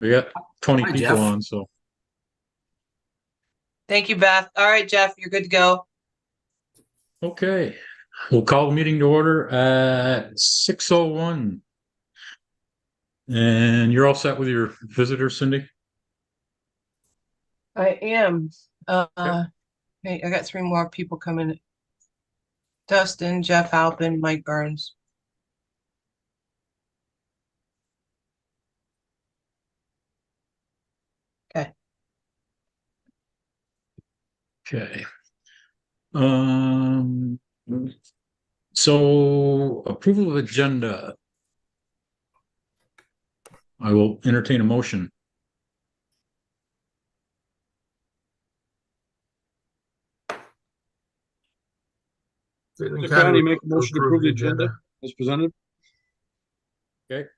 We got 20 Hi, people Jeff. on, so Thank you, Beth. All right, Jeff, you're good to go. okay. We'll call the meeting to order at 6:01. And you're all set with your visitor, Cindy? I am. Okay. Hey, I got three more people coming. Dustin, Jeff Alpin, Mike Burns. Okay. Okay. Um, so approval of agenda. I will entertain a motion. Cleveland The county make a to motion to approve the agenda as presented. Okay.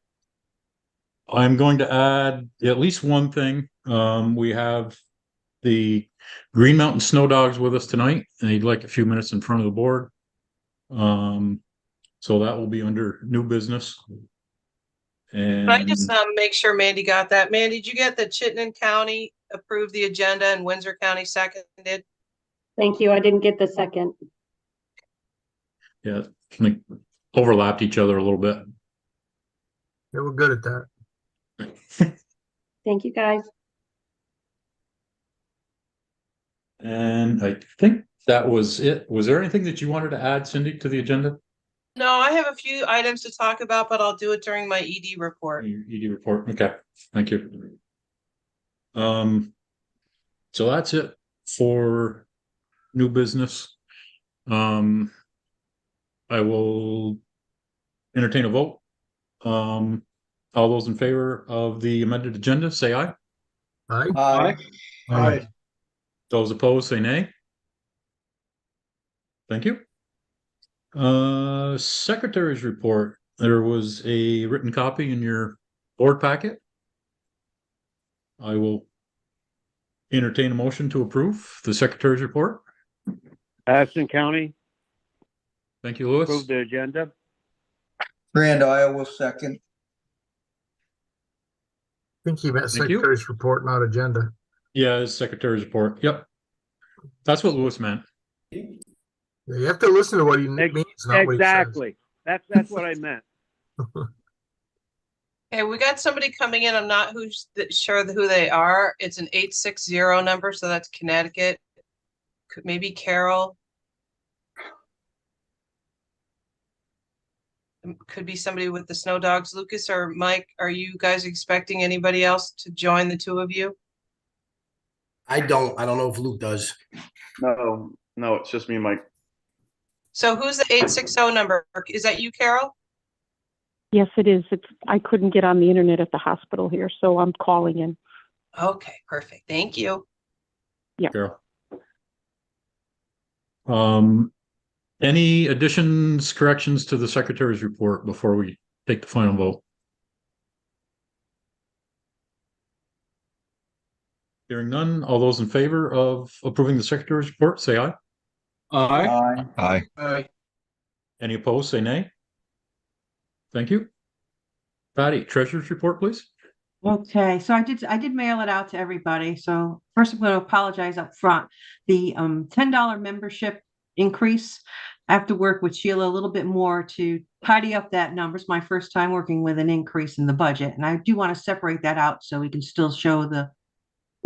I'm going to add at least one thing. We have the Green Mountain Snow Dogs with us tonight, and they'd like a few minutes in front of the board. So that will be under new business. Can I just And make sure Mandy got that? Mandy, did you get the Chittenden County approved the agenda and Windsor County seconded? Thank you. I didn't get the second. yeah, like overlapped each other a little bit. Yeah, we're good at that. Thank you, guys. And I think that was it. Was there anything that you wanted to add, Cindy, to the agenda? No, I have a few items to talk about, but I'll do it during my ED report. Your ED report. Okay, thank you. So that's it for new business. I will entertain a vote. All those in favor of the amended agenda, say aye. Aye. Aye. Aye. Those opposed, say nay. Thank you. Secretary's report. There was a written copy in your board packet. I will entertain a motion to approve the secretary's report. Madison County, Thank you, Louis. approve the agenda. Grand Isle will second. I think he meant Thank you. secretary's report, not agenda. Yeah, it's secretary's report. Yep. That's what Louis meant. You have to listen to what he means, not what he says. Exactly. That's what I meant. Okay, we got somebody coming in. I'm not sure who they are. It's an 860 number, so that's Connecticut. Maybe Carol. Could be somebody with the Snow Dogs. Lucas or Mike, are you guys expecting anybody else to join the two of you? I don't know if Luke does. No, it's just me and Mike. So who's the 860 number? Is that you, Carol? Yes, it is. I couldn't get on the internet at the hospital here, so I'm calling in. Okay, perfect. Thank you. Yeah. Carol. Any additions, corrections to the secretary's report before we take the final vote? Hearing none, all those in favor of approving the secretary's report, say aye. Aye. Aye. Aye. Any opposed, say nay. Thank you. Patty, treasurer's report, please. Okay, so I did mail it out to everybody. So first I'm going to apologize up front. The $10 membership increase, I have to work with Sheila a little bit more to tidy up that number. It's my first time working with an increase in the budget. And I do want to separate that out so we can still show the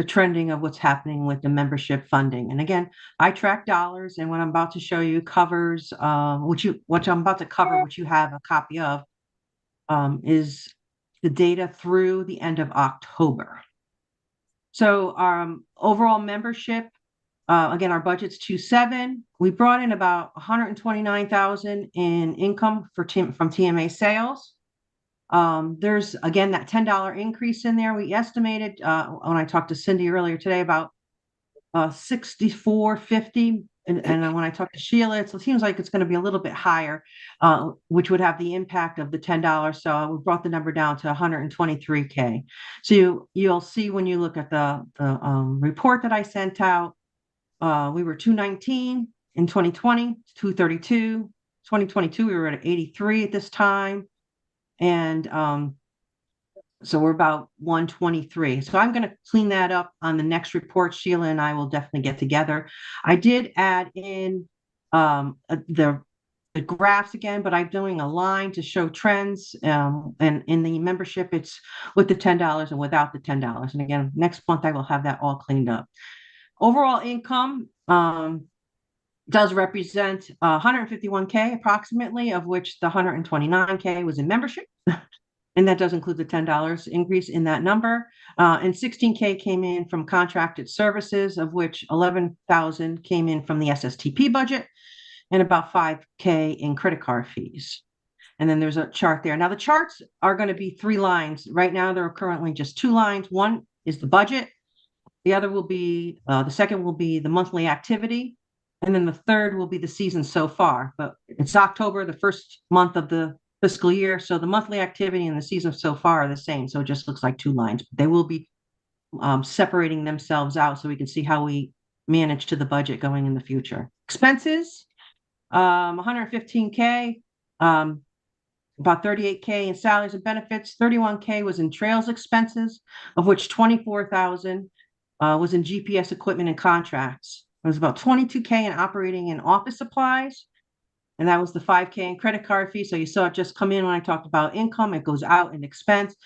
trending of what's happening with the membership funding. And again, I track dollars, and what I'm about to show you covers what I'm about to cover, which you have a copy of, is the data through the end of October. So overall membership, again, our budget's 2.7. We brought in about 129,000 in income from TMA sales. There's again that $10 increase in there. We estimated when I talked to Cindy earlier today about 64.50. And when I talked to Sheila, it seems like it's going to be a little bit higher, which would have the impact of the $10. So we brought the number down to 123K. So you'll see when you look at the report that I sent out, we were 219 in 2020, 232. 2022, we were at 83 at this time. And So we're about 123. So I'm going to clean that up on the next report. Sheila and I will definitely get together. I did add in the graphs again, but I'm doing a line to show trends. And in the membership, it's with the $10 and without the $10. And again, next month I will have that all cleaned up. Overall income does represent 151K approximately, of which the 129K was in membership. And that does include the $10 increase in that number. And 16K came in from contracted services, of which 11,000 came in from the SSTP budget and about 5K in credit card fees. And then there's a chart there. Now the charts are going to be 3 lines. Right now, there are currently just 2 lines. One is the budget. The other will be, the second will be the monthly activity. And then the third will be the season so far. But it's October, the first month of the fiscal year. So the monthly activity and the season so far are the same. So it just looks like 2 lines. They will be separating themselves out so we can see how we manage to the budget going in the future. Expenses, 115K, about 38K in salaries and benefits. 31K was in trails expenses, of which 24,000 was in GPS equipment and contracts. It was about 22K in operating and office supplies. And that was the 5K in credit card fee. So you saw it just come in when I talked about income. It goes out in expense.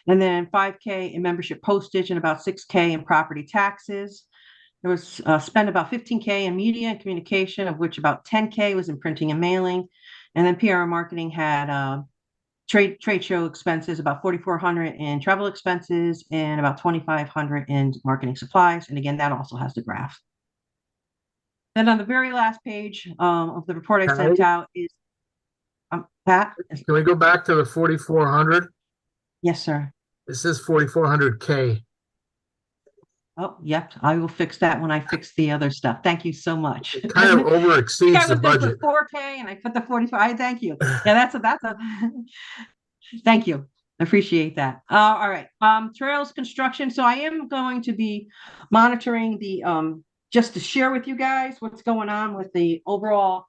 And then 5K in membership postage and about 6K in property taxes. There was spent about 15K in media and communication, of which about 10K was in printing and mailing. And then PR and marketing had trade show expenses, about 4,400 in travel expenses and about 2,500 in marketing supplies. And again, that also has the graph. Then on the very last page of the report I sent out is Pat. Can we go back to the 4,400? Yes, sir. It says 4,400K. Oh, yep. I will fix that when I fix the other stuff. Thank you so much. It kind of over I exceeds was the gonna budget. put 4K and I put the 45. Thank you. Yeah, that's a thank you. I appreciate that. All right. Trails construction. So I am going to be monitoring the just to share with you guys what's going on with the overall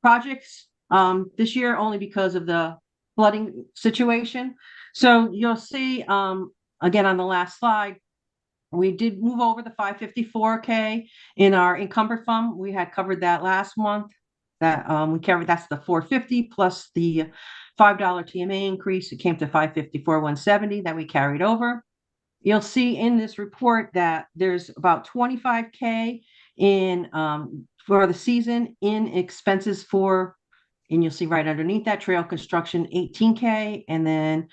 projects this year, only because of the flooding situation. So you'll see again on the last slide, we did move over the 554K in our encumbered fund. We had covered that last month. That we covered, that's the 450 plus the $5 TMA increase. It came to 554,170 that we carried over. You'll see in this report that there's about 25K in for the season in expenses for, and you'll see right underneath that, trail construction 18K, and then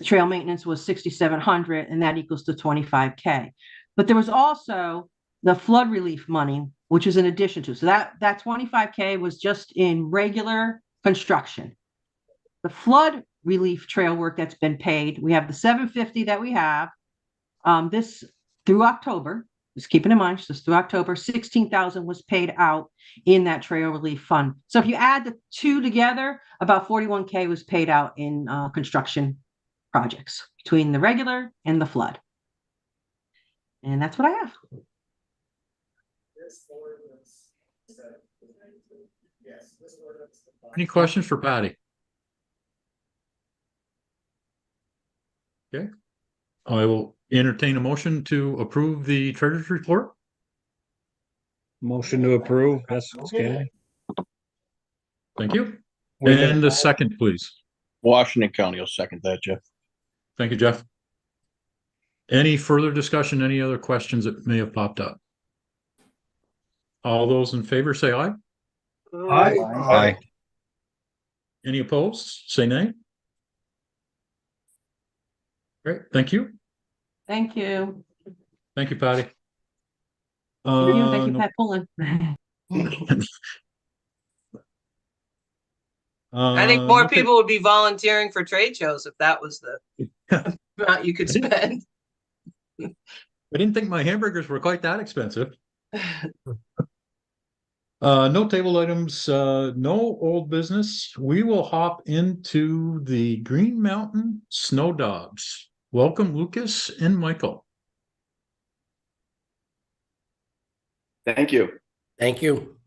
trail maintenance was 6,700, and that equals to 25K. But there was also the flood relief money, which is in addition to. So that 25K was just in regular construction. The flood relief trail work that's been paid, we have the 750 that we have. This through October, just keeping in mind, just through October, 16,000 was paid out in that trail relief fund. So if you add the 2 together, about 41K was paid out in construction projects between the regular and the flood. And that's what I have. Any questions for Patty? Okay. I will entertain a motion to approve the treasurer's report. Motion to approve. That's okay. Thank you. Wait a minute. And the second, please. Washington County will second that, Jeff. Thank you, Jeff. Any further discussion, any other questions that may have popped up? All those in favor say aye. Aye. Aye. Any opposed? Say nay. Great, thank you. Thank you. Thank you, Patty. Thank you, Pat Pullen. I think more okay. people would be volunteering for trade shows if that was the amount you could spend. I didn't think my hamburgers were quite that expensive. No table items, no old business. We will hop into the Green Mountain Snow Dogs. Welcome, Lucas and Michael. Thank you. Thank you.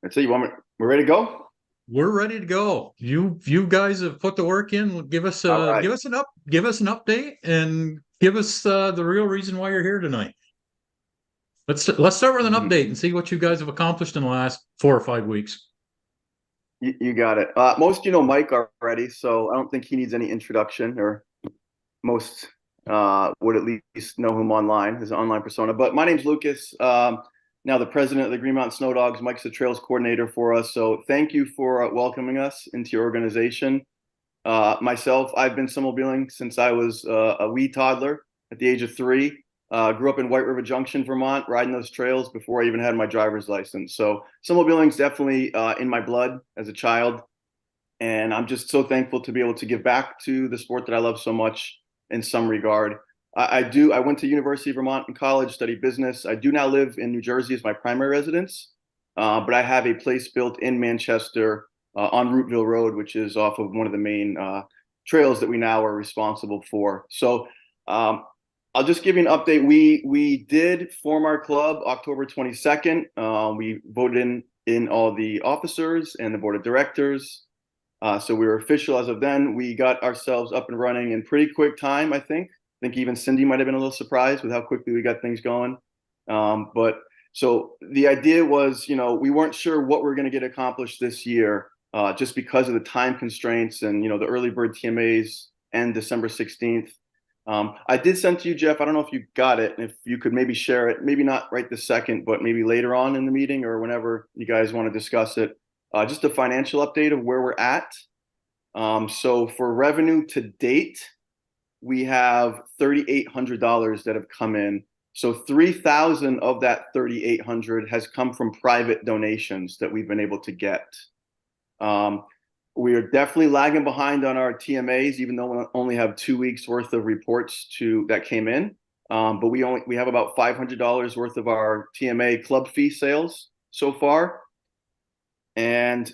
That's it. You want me? We're ready to go? we're ready to go. You guys have put the work in. Give us All right. give us an update and give us the real reason why you're here tonight. Let's start with an update and see what you guys have accomplished in the last 4 or 5 weeks. You got it. Most of you know Mike already, so I don't think he needs any introduction, or most would at least know him online, his online persona. But my name's Lucas. Now the president of the Green Mountain Snow Dogs. Mike's the trails coordinator for us. So thank you for welcoming us into your organization. Myself, I've been snowmobiling since I was a wee toddler at the age of 3. Grew up in White River Junction, Vermont, riding those trails before I even had my driver's license. So snowmobiling is definitely in my blood as a child. And I'm just so thankful to be able to give back to the sport that I love so much in some regard. I went to University of Vermont in college, studied business. I do now live in New Jersey as my primary residence, but I have a place built in Manchester on Rooteville Road, which is off of one of the main trails that we now are responsible for. So I'll just give you an update. We did form our club October 22nd. We voted in all the officers and the board of directors. So we were official as of then. We got ourselves up and running in pretty quick time, I think. I think even Cindy might have been a little surprised with how quickly we got things going. But so the idea was, we weren't sure what we're going to get accomplished this year, just because of the time constraints and, the early bird TMAs end December 16th. I did send to you, Jeff. I don't know if you got it, and if you could maybe share it, maybe not right this second, but maybe later on in the meeting or whenever you guys want to discuss it. Just a financial update of where we're at. So for revenue to date, we have $3,800 that have come in. So 3,000 of that 3,800 has come from private donations that we've been able to get. We are definitely lagging behind on our TMAs, even though we only have 2 weeks worth of reports that came in. But we have about $500 worth of our TMA club fee sales so far, and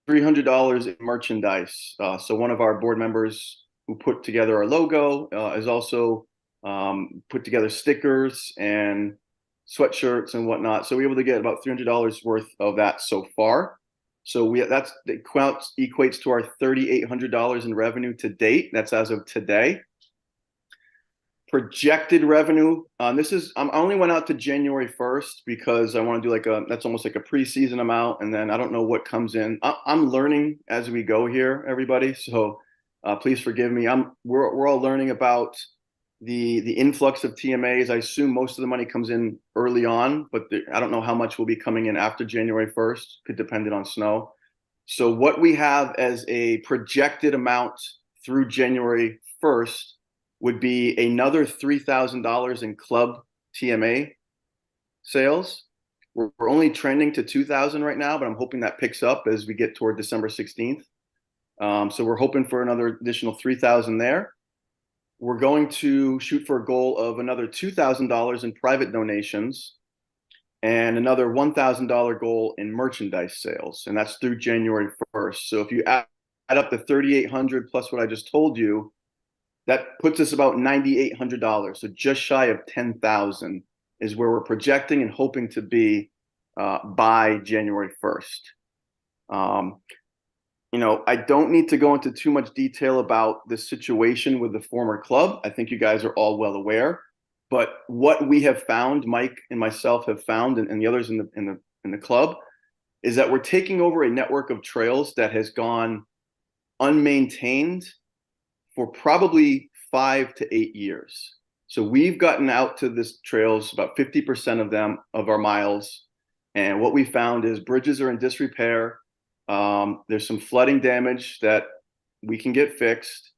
$300 in merchandise. So one of our board members who put together our logo has also put together stickers and sweatshirts and whatnot. So we're able to get about $300 worth of that so far. So that equates to our $3,800 in revenue to date. That's as of today. Projected revenue. I only went out to January 1st because I want to do that's almost like a preseason amount, and then I don't know what comes in. I'm learning as we go here, everybody. So please forgive me. We're all learning about the influx of TMAs. I assume most of the money comes in early on, but I don't know how much will be coming in after January 1st. Could depend on snow. So what we have as a projected amount through January 1st would be another $3,000 in club TMA sales. We're only trending to 2,000 right now, but I'm hoping that picks up as we get toward December 16th. So we're hoping for another additional 3,000 there. We're going to shoot for a goal of another $2,000 in private donations and another $1,000 goal in merchandise sales. And that's through January 1st. So if you add up the 3,800 plus what I just told you, that puts us about $9,800. So just shy of 10,000 is where we're projecting and hoping to be by January 1st. I don't need to go into too much detail about the situation with the former club. I think you guys are all well aware. But what we have found, Mike and myself have found, and the others in the club, is that we're taking over a network of trails that has gone unmaintained for probably 5 to 8 years. So we've gotten out to this trails, about 50% of them, of our miles. And what we found is bridges are in disrepair. There's some flooding damage that we can get fixed.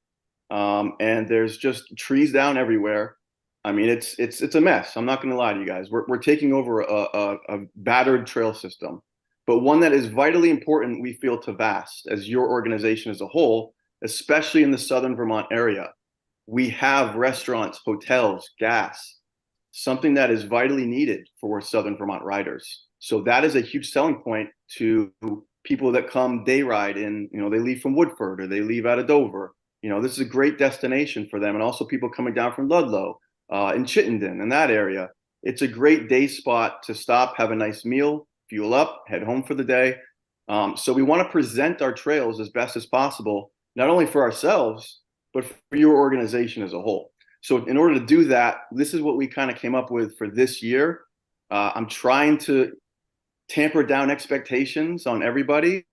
And there's just trees down everywhere. I mean, it's a mess. I'm not going to lie to you guys. We're taking over a battered trail system, but one that is vitally important, we feel, to VAST as your organization as a whole, especially in the Southern Vermont area. We have restaurants, hotels, gas, something that is vitally needed for Southern Vermont riders. So that is a huge selling point to people that come day ride in, they leave from Woodford or they leave out of Dover. This is a great destination for them. And also people coming down from Ludlow, in Chittenden, in that area. It's a great day spot to stop, have a nice meal, fuel up, head home for the day. So we want to present our trails as best as possible, not only for ourselves, but for your organization as a whole. So in order to do that, this is what we kind of came up with for this year. I'm trying to tamper down expectations on everybody,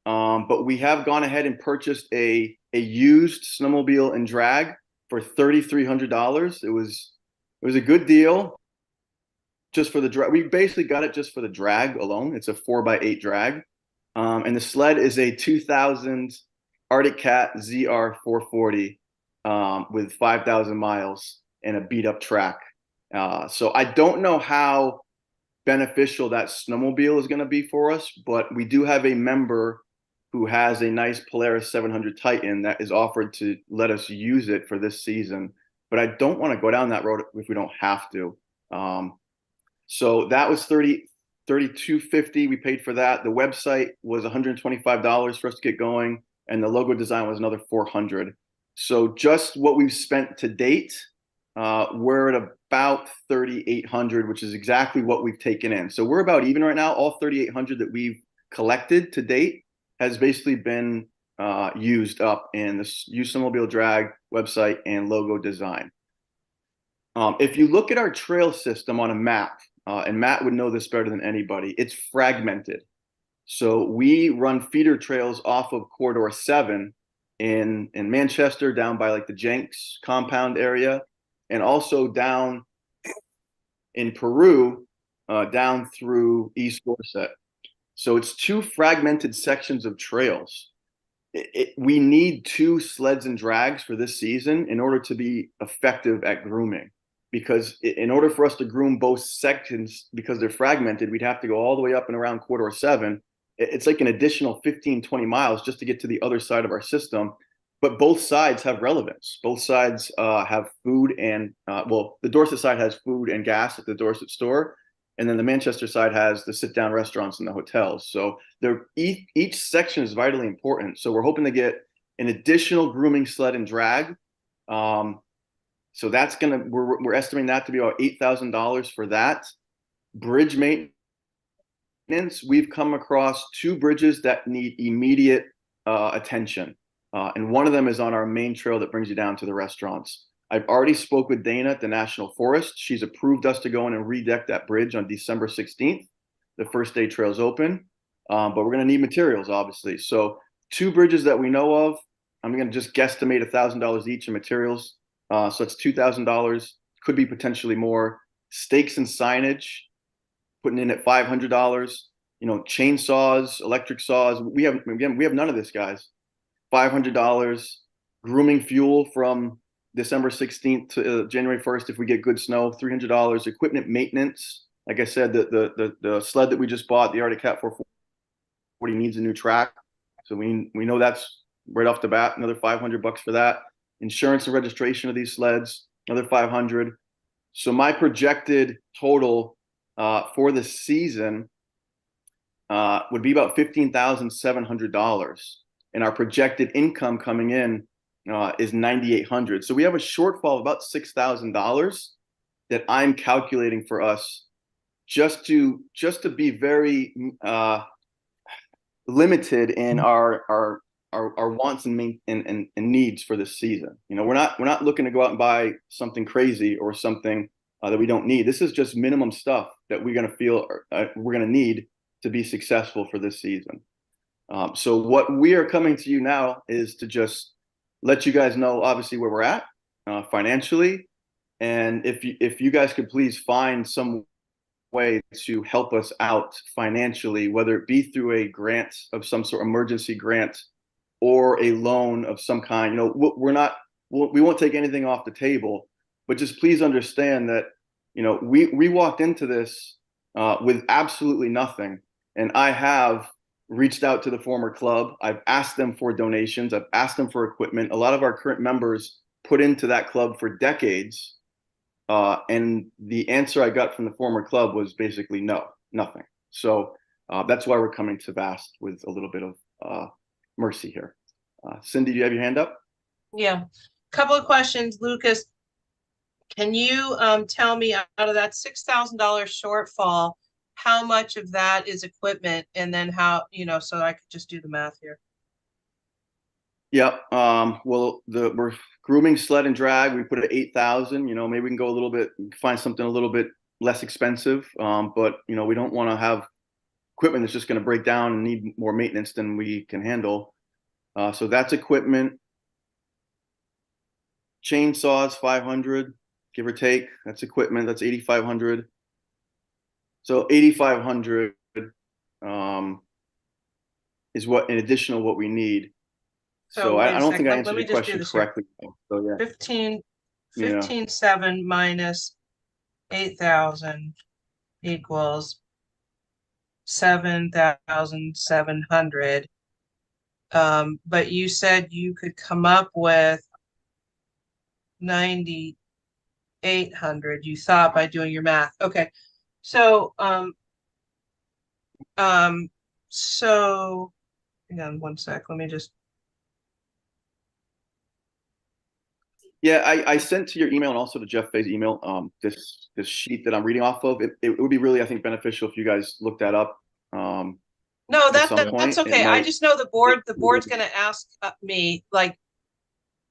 but we have gone ahead and purchased a used snowmobile and drag for $3,300. It was a good deal just for the drag. We basically got it just for the drag alone. It's a 4x8 drag. And the sled is a 2000 Arctic Cat ZR 440 with 5,000 miles and a beat up track. So I don't know how beneficial that snowmobile is going to be for us, but we do have a member who has a nice Polaris 700 Titan that is offered to let us use it for this season. But I don't want to go down that road if we don't have to. So that was $32.50. We paid for that. The website was $125 for us to get going, and the logo design was another $400. So just what we've spent to date, we're at about $3,800, which is exactly what we've taken in. So we're about even right now. All $3,800 that we've collected to date has basically been used up in the used snowmobile drag website and logo design. If you look at our trail system on a map, and Matt would know this better than anybody, it's fragmented. So we run feeder trails off of Corridor 7 in Manchester, down by like the Jenks compound area, and also down in Peru, down through East Dorset. So it's two fragmented sections of trails. We need 2 sleds and drags for this season in order to be effective at grooming. Because in order for us to groom both sections, because they're fragmented, we'd have to go all the way up and around Corridor 7. It's like an additional 15, 20 miles just to get to the other side of our system. But both sides have relevance. Both sides have food and, well, the Dorset side has food and gas at the Dorset store. And then the Manchester side has the sit-down restaurants and the hotels. So each section is vitally important. So we're hoping to get an additional grooming sled and drag. So that's we're estimating that to be about $8,000 for that. Bridge maintenance, we've come across 2 bridges that need immediate attention. And one of them is on our main trail that brings you down to the restaurants. I've already spoke with Dana at the National Forest. She's approved us to go in and redeck that bridge on December 16th. The first day trail's open, but we're gonna need materials, obviously. So 2 bridges that we know of, I'm gonna just guesstimate $1,000 each in materials. So it's $2,000, could be potentially more. Stakes and signage, putting in at $500. You know, chainsaws, electric saws. We have none of this, guys. $500. Grooming fuel from December 16th to January 1st if we get good snow. $300. Equipment maintenance. Like I said, the sled that we just bought, the Arctic Cat 440, needs a new track. So we know that's right off the bat. Another $500 for that. Insurance and registration of these sleds, another $500. So my projected total for the season would be about $15,700, and our projected income coming in is $9,800. So we have a shortfall of about $6,000 that I'm calculating for us, just to be very limited in our wants and needs for this season. You know, we're not looking to go out and buy something crazy or something that we don't need. This is just minimum stuff that we're gonna feel we're gonna need to be successful for this season. So what we are coming to you now is to just let you guys know, obviously, where we're at financially, and if you guys could please find some way to help us out financially, whether it be through a grant of some sort, emergency grant, or a loan of some kind. You know, we won't take anything off the table, but just please understand that, you know, we walked into this with absolutely nothing. And I have reached out to the former club. I've asked them for donations. I've asked them for equipment. A lot of our current members put into that club for decades. And the answer I got from the former club was basically nothing. So that's why we're coming to VAST with a little bit of mercy here. Cindy, do you have your hand up? Yeah, couple of questions, Lucas. Can you tell me, out of that $6,000 shortfall, how much of that is equipment and then how, so I could just do the math here. Yep. Well, we're grooming, sled, and drag. We put at 8,000. Maybe we can go a little bit, find something a little bit less expensive. But we don't want to have equipment that's just going to break down and need more maintenance than we can handle. So that's equipment. Chainsaws 500, give or take. That's equipment. That's 8,500. So 8,500 is what in addition to what we need. So wait I a don't sec, think I let answered me your just do question this here. correctly. So yeah. 15,700 minus 8,000 equals 7,700. But you said you could come up with 9,800, you thought, by doing your math. Okay. So, so hang on one sec. Let me just. Yeah, I sent to your email and also to Jeff Fay's email this sheet that I'm reading off of. It would be really, I think, beneficial if you guys looked that up. No, at some point. that's okay. I just know the board's going to ask me, like,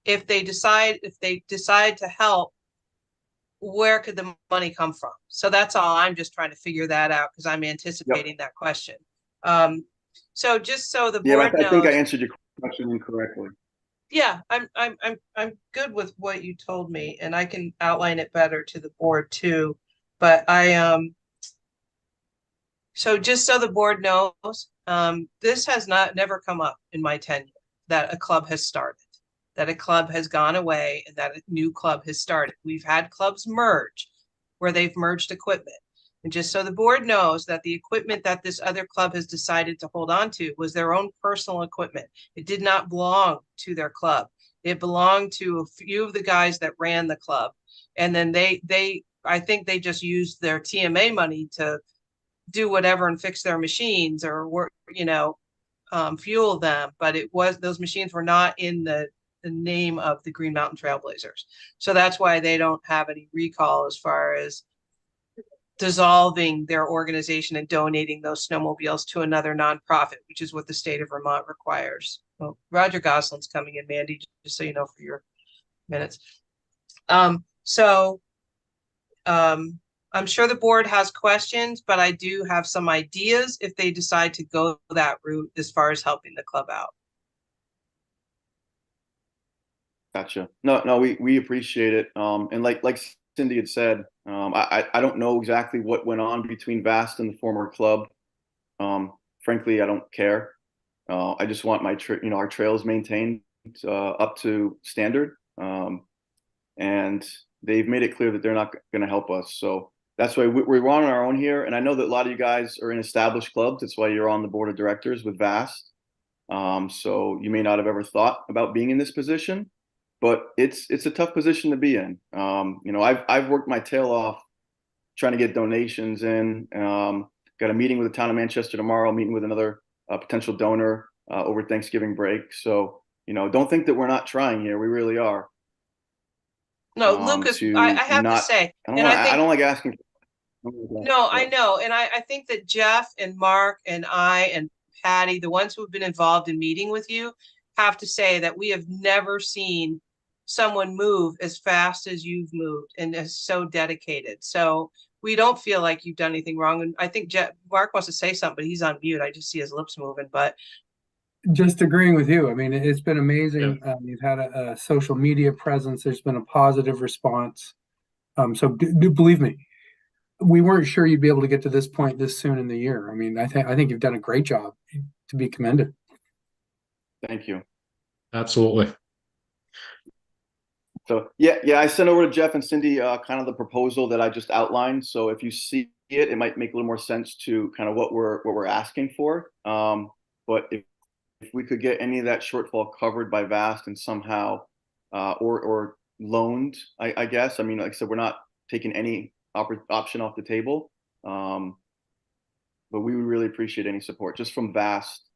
if they decide to help, where could the money come from? So that's all. I'm just trying to figure that out because I'm anticipating that question. So just so the board knows. I think I answered your question incorrectly. Yeah, I'm good with what you told me, and I can outline it better to the board too. But so just so the board knows, this has never come up in my tenure that a club has started, that a club has gone away, and that a new club has started. We've had clubs merge where they've merged equipment. And just so the board knows that the equipment that this other club has decided to hold on to was their own personal equipment. It did not belong to their club. It belonged to a few of the guys that ran the club. And then I think they just used their TMA money to do whatever and fix their machines or work, fuel them. But those machines were not in the name of the Green Mountain Trailblazers. So that's why they don't have any recall as far as dissolving their organization and donating those snowmobiles to another nonprofit, which is what the state of Vermont requires. Well, Roger Gosselin's coming in, Mandy, just so you know for your minutes. I'm sure the board has questions, but I do have some ideas if they decide to go that route as far as helping the club out. Gotcha. No, we appreciate it. And like Cindy had said, I don't know exactly what went on between Vast and the former club. Frankly, I don't care. I just want our trails maintained up to standard. And they've made it clear that they're not going to help us. So that's why we're on our own here. And I know that a lot of you guys are in established clubs. That's why you're on the board of directors with Vast. So you may not have ever thought about being in this position, but it's a tough position to be in. I've worked my tail off trying to get donations in. Got a meeting with the town of Manchester tomorrow, meeting with another potential donor over Thanksgiving break. So, don't think that we're not trying here. We really are. No, Lucas, I have to say, I don't like asking. No, I know. And I think that Jeff and Mark and I and Patty, the ones who have been involved in meeting with you, have to say that we have never seen someone move as fast as you've moved and is so dedicated. So we don't feel like you've done anything wrong. And I think Mark wants to say something, but he's on mute. I just see his lips moving, but. Just agreeing with you. I mean, it's been amazing. Yeah. You've had a social media presence. There's been a positive response. So do believe me, we weren't sure you'd be able to get to this point this soon in the year. I mean, I think you've done a great job, to be commended. Thank you. Absolutely. So yeah, I sent over to Jeff and Cindy kind of the proposal that I just outlined. So if you see it, it might make a little more sense to kind of what we're asking for. But if we could get any of that shortfall covered by Vast and somehow or loaned, I guess. I mean, like I said, we're not taking any option off the table. But we would really appreciate any support just from Vast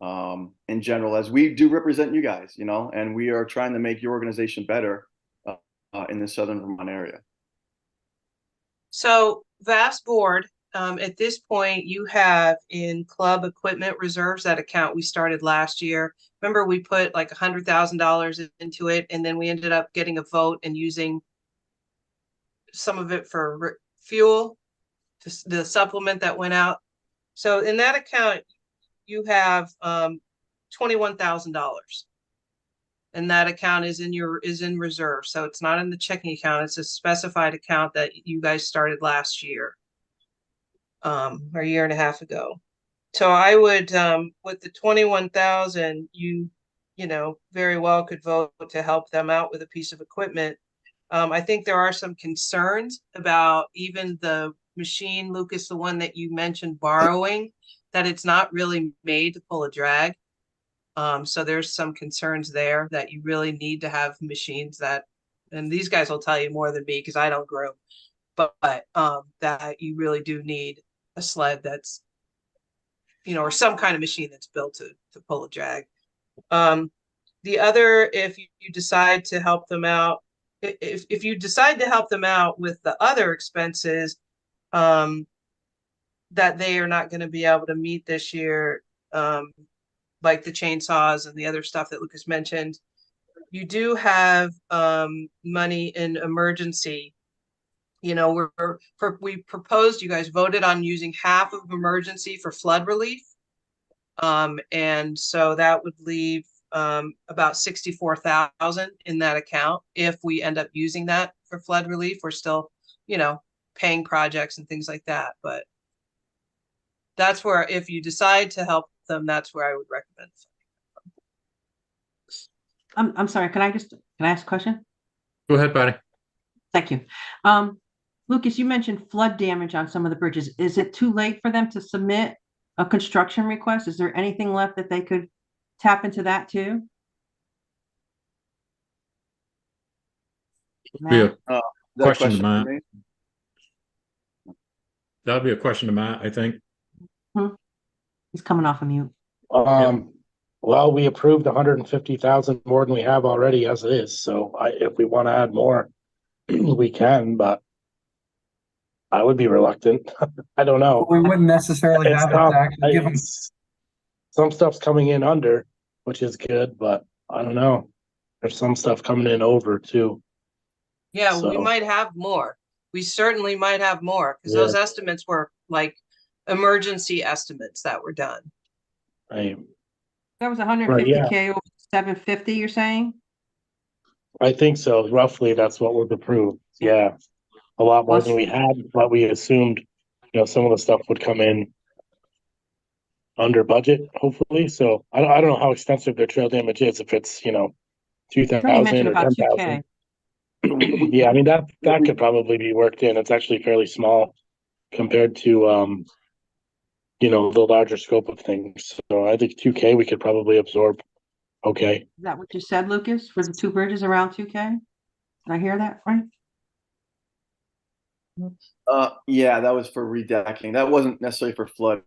in general, as we do represent you guys, and we are trying to make your organization better in the Southern Vermont area. So Vast board at this point, you have in club equipment reserves, that account we started last year. Remember, we put like $100,000 into it, and then we ended up getting a vote and using some of it for fuel, the supplement that went out. So in that account, you have $21,000. And that account is in reserve. So it's not in the checking account. It's a specified account that you guys started last year. Or a year and a half ago. So I would, with the 21,000, you know, very well could vote to help them out with a piece of equipment. I think there are some concerns about even the machine, Lucas, the one that you mentioned borrowing, that it's not really made to pull a drag. So there's some concerns there that you really need to have machines that, and these guys will tell you more than me because I don't grow, but that you really do need a sled that's, you know, or some kind of machine that's built to pull a drag. The other, if you decide to help them out, if you decide to help them out with the other expenses that they are not going to be able to meet this year, like the chainsaws and the other stuff that Lucas mentioned, you do have money in emergency. You know, we proposed, you guys voted on using half of emergency for flood relief. And so that would leave about 64,000 in that account. If we end up using that for flood relief, we're still, you know, paying projects and things like that. But that's where, if you decide to help them, that's where I would recommend. I'm sorry, can I ask a question? Go ahead, Patty. Thank you. Lucas, you mentioned flood damage on some of the bridges. Is it too late for them to submit a construction request? Is there anything left that they could tap into that too? Be a That question to Matt. for me? That'd be a question to Matt, I think. He's coming off of mute. Well, we approved 150,000 more than we have already as it is. So if we want to add more, we can, but I would be reluctant. I don't know. We wouldn't necessarily It's have it tough. to actually give them. Some stuff's coming in under, which is good, but I don't know. There's some stuff coming in over too. Yeah, we So- might have more. We certainly might have more because Yeah. those estimates were like emergency estimates that were done. Right. That was 150K over 750, you're saying? I think so. Roughly, that's what was approved. Yeah. A lot more than we had, but we assumed, you know, some of the stuff would come in under budget, hopefully. So I don't know how extensive their trail damage is, if it's, you know, You 2,000 mentioned or about 10,000. 2K. Yeah, I mean, that could probably be worked in. It's actually fairly small compared to, you know, the larger scope of things. So I think 2K we could probably absorb. Okay. Is that what you said, Lucas, for the two bridges around 2K? Did I hear that right? Yeah, that was for redecking. That wasn't necessarily for flood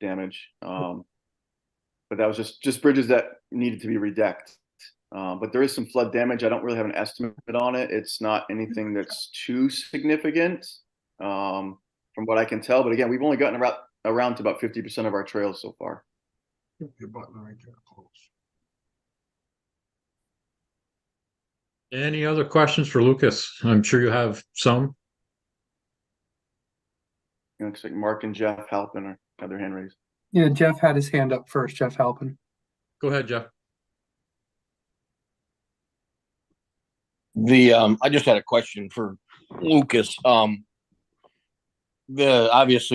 damage. But that was just bridges that needed to be redecked. But there is some flood damage. I don't really have an estimate on it. It's not anything that's too significant, from what I can tell. But again, we've only gotten around to about 50% of our trails so far. Your button right there, close. Any other questions for Lucas? I'm sure you have some. Looks like Mark and Jeff Halpin have their hand raised. Yeah, Jeff had his hand up first, Jeff Halpin. Go ahead, Jeff. I just had a question for Lucas. Obviously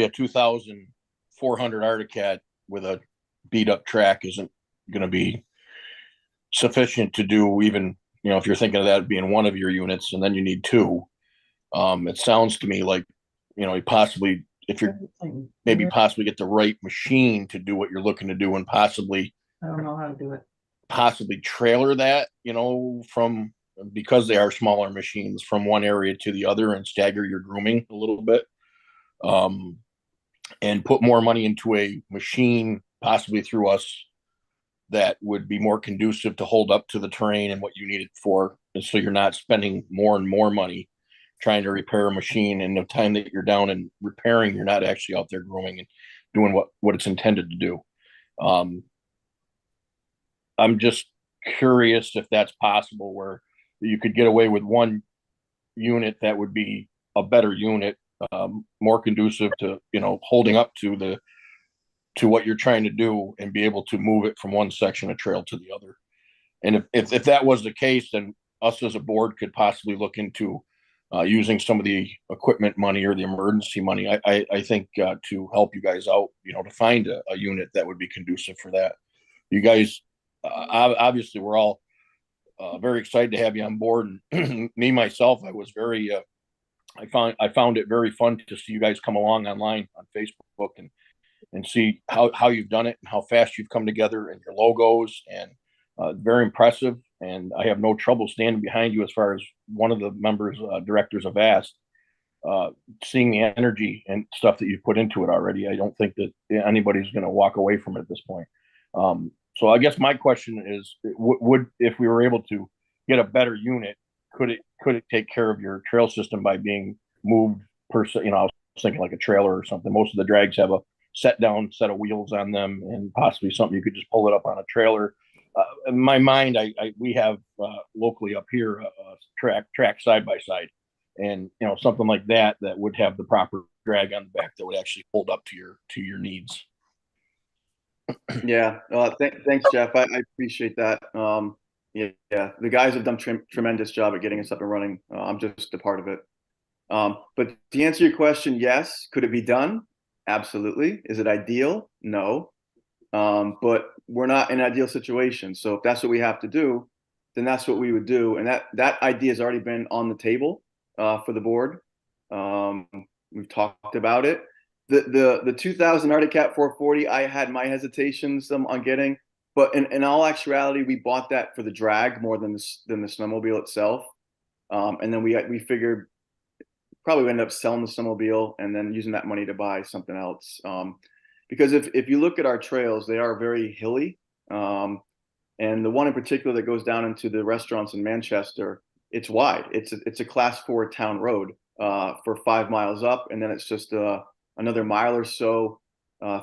a 2,400 Articat with a beat up track isn't going to be sufficient to do, even, you know, if you're thinking of that being one of your units and then you need two. It sounds to me like, you know, possibly if you're possibly get the right machine to do what you're looking to do, and possibly, I don't know how to do it. possibly trailer that, you know, because they are smaller machines, from one area to the other, and stagger your grooming a little bit, and put more money into a machine, possibly through us, that would be more conducive to hold up to the terrain and what you need it for. And so you're not spending more and more money trying to repair a machine, and the time that you're down and repairing, you're not actually out there grooming and doing what it's intended to do. I'm just curious if that's possible, where you could get away with one unit that would be a better unit, more conducive to, holding up to what you're trying to do, and be able to move it from one section of trail to the other. And if that was the case, then us as a board could possibly look into using some of the equipment money or the emergency money. I think to help you guys out, to find a unit that would be conducive for that. You guys, obviously, we're all very excited to have you on board. And me myself, I was very, I found it very fun to see you guys come along online on Facebook and see how you've done it and how fast you've come together, and your logos, and very impressive. And I have no trouble standing behind you, as far as one of the members, directors have asked, seeing the energy and stuff that you've put into it already. I don't think that anybody's going to walk away from it at this point. So I guess my question is, would, if we were able to get a better unit, could it take care of your trail system by being moved per se? I was thinking like a trailer or something. Most of the drags have a set down set of wheels on them, and possibly something you could just pull it up on a trailer. In my mind, we have locally up here track side by side, and something like that would have the proper drag on the back that would actually hold up to your needs. Yeah, thanks, Jeff. I appreciate that. Yeah, the guys have done tremendous job at getting us up and running. I'm just a part of it. But to answer your question, yes. Could it be done? Absolutely. Is it ideal? No. But we're not in an ideal situation. So if that's what we have to do, then that's what we would do. And that idea has already been on the table for the board. We've talked about it. The 2000 Arctic Cat 440, I had my hesitations on getting, but in all actuality, we bought that for the drag more than the snowmobile itself. And then we figured probably we end up selling the snowmobile and then using that money to buy something else. Because if you look at our trails, they are very hilly. And the one in particular that goes down into the restaurants in Manchester, it's wide. It's a class 4 town road for 5 miles up, and then it's just another mile or so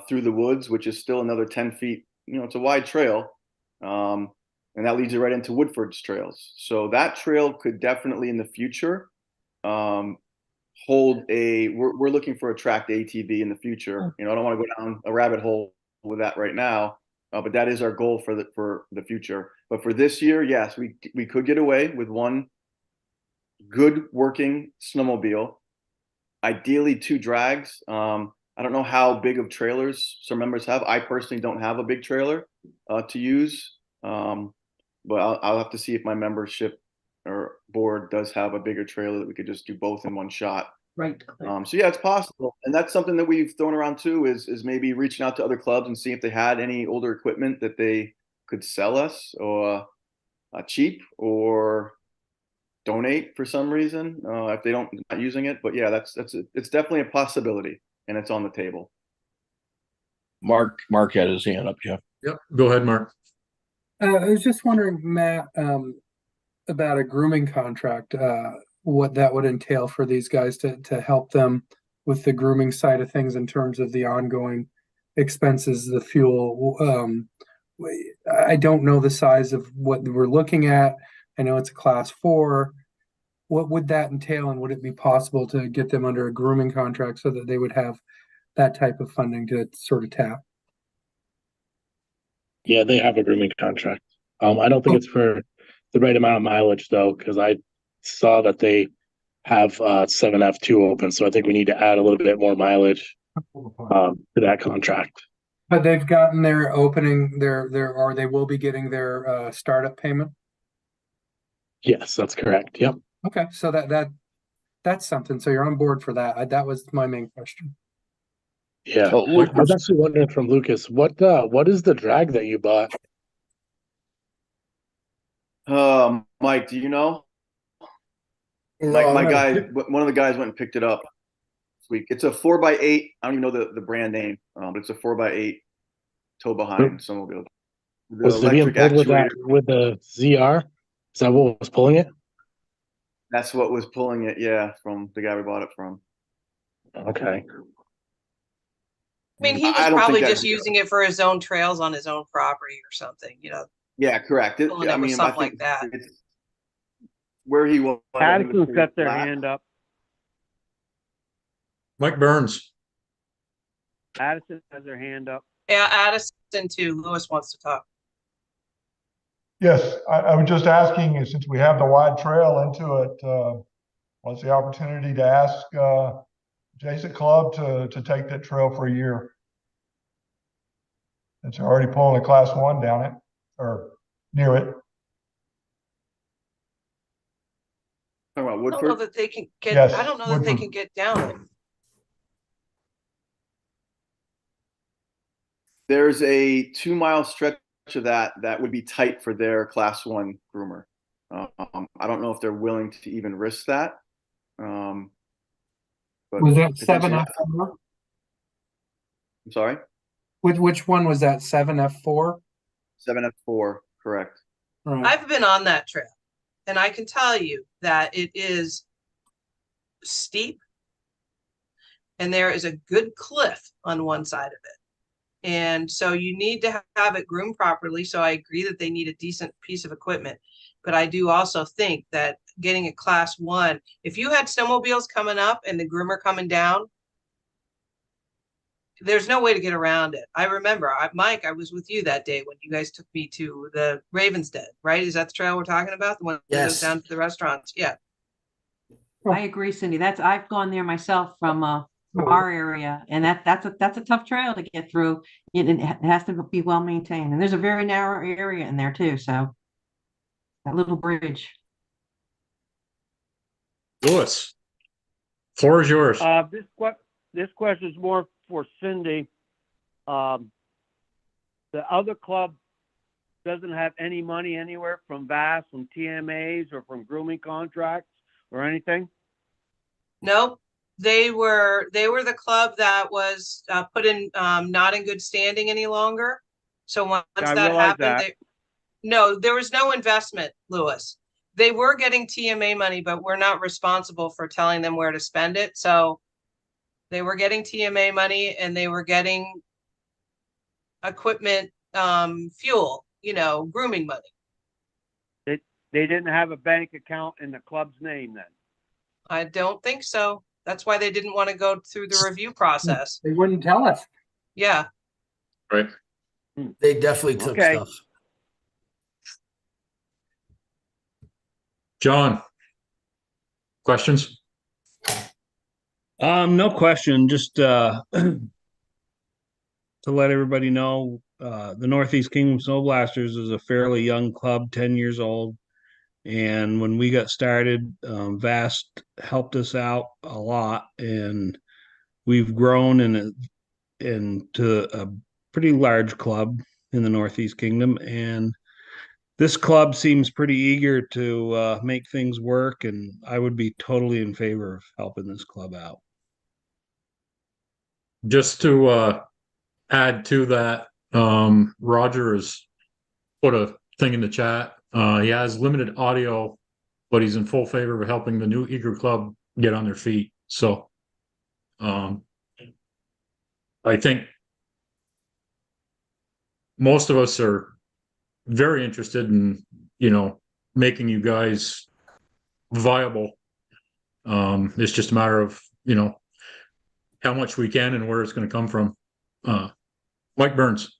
through the woods, which is still another 10 feet. It's a wide trail, and that leads you right into Woodford's trails. So that trail could definitely in the future hold we're looking for a tracked ATV in the future. I don't want to go down a rabbit hole with that right now, but that is our goal for the future. But for this year, yes, we could get away with one good working snowmobile, ideally 2 drags. I don't know how big of trailers some members have. I personally don't have a big trailer to use, but I'll have to see if my membership or board does have a bigger trailer that we could just do both in one shot. Right. So yeah, it's possible, and that's something that we've thrown around too. Is maybe reaching out to other clubs and seeing if they had any older equipment that they could sell us, or cheap, or donate for some reason if they not using it. But yeah, it's definitely a possibility, and it's on the table. Mark had his hand up, Jeff. Yep, go ahead, Mark. I was just wondering, Matt, about a grooming contract, what that would entail for these guys to help them with the grooming side of things in terms of the ongoing expenses, the fuel. I don't know the size of what we're looking at. I know it's a class 4. What would that entail, and would it be possible to get them under a grooming contract so that they would have that type of funding to sort of tap? Yeah, they have a grooming contract. I don't think it's for the right amount of mileage though, because I saw that they have 7F2 open, so I think we need to add a little bit more mileage to that contract. But they've gotten their opening, or they will be getting their startup payment. Yes, that's correct. Yep. Okay, so that's something. So you're on board for that. That was my main question. Yeah, So, I was actually wondering from Lucas, what is the drag that you bought? Mike, do you know? No, my guy, one of the guys went and picked it up this week. It's a 4x8. I don't even know the brand name, but it's a 4x8 tow behind snowmobile. Was it being pulled with the ZR? Is that what was pulling it? That's what was pulling it, yeah, from the guy we bought it from. Okay. I mean, he I was don't think probably that'd just be- using it for his own trails on his own property or something, Yeah, correct. pulling I it with mean, I something like think that. it's where he was. I think it was Addison's pretty got their flat. hand up. Mike Burns. Addison has their hand up. Yeah, Addison too. Lewis wants to talk. Yes, I was just asking, since we have the wide trail into it, what's the opportunity to ask adjacent club to take that trail for a year? Since they're already pulling a class 1 down it or near it. Talking about I don't know Woodford. that they can get, Yes, I don't know that they Woodford. can get down it. There's a 2-mile stretch of that would be tight for their class 1 groomer. I don't know if they're willing to even risk that. But Was that potentially- 7F4? I'm sorry, Which one was that? 7F4? 7F4, correct. Right. I've been on that trail and I can tell you that it is steep and there is a good cliff on one side of it. And so you need to have it groomed properly. So I agree that they need a decent piece of equipment. But I do also think that getting a class 1, if you had snowmobiles coming up and the groomer coming down, there's no way to get around it. I remember, Mike, I was with you that day when you guys took me to the Raven's Den, right? Is that the trail we're talking about? The one that goes Yes. down to the restaurants? Yeah. I agree, Cindy. I've gone there myself from our area, and that's a tough trail to get through. It has to be well maintained, and there's a very narrow area in there too. So that little bridge. Lewis, floor is yours. This question is more for Cindy. The other club doesn't have any money anywhere from VAS, from TMAs, or from grooming contracts or anything? Nope. They were the club that was put in not in good standing any longer. So once I that realize happened, that. no, there was no investment, Lewis. They were getting TMA money, but we're not responsible for telling them where to spend it. So they were getting TMA money and they were getting equipment, fuel, grooming money. They didn't have a bank account in the club's name then? I don't think so. That's why they didn't want to go through the review process. They wouldn't tell us. Yeah. Right. They definitely took Okay. stuff. John, questions? No question. Just to let everybody know, the Northeast Kingdom Snow Blasters is a fairly young club, 10 years old. And when we got started, Vast helped us out a lot, and we've grown into a pretty large club in the Northeast Kingdom. And this club seems pretty eager to make things work, and I would be totally in favor of helping this club out. Just to add to that, Roger has put a thing in the chat. He has limited audio, but he's in full favor of helping the new Eager Club get on their feet. So I think most of us are very interested in, making you guys viable. It's just a matter of, how much we can and where it's going to come from. Mike Burns.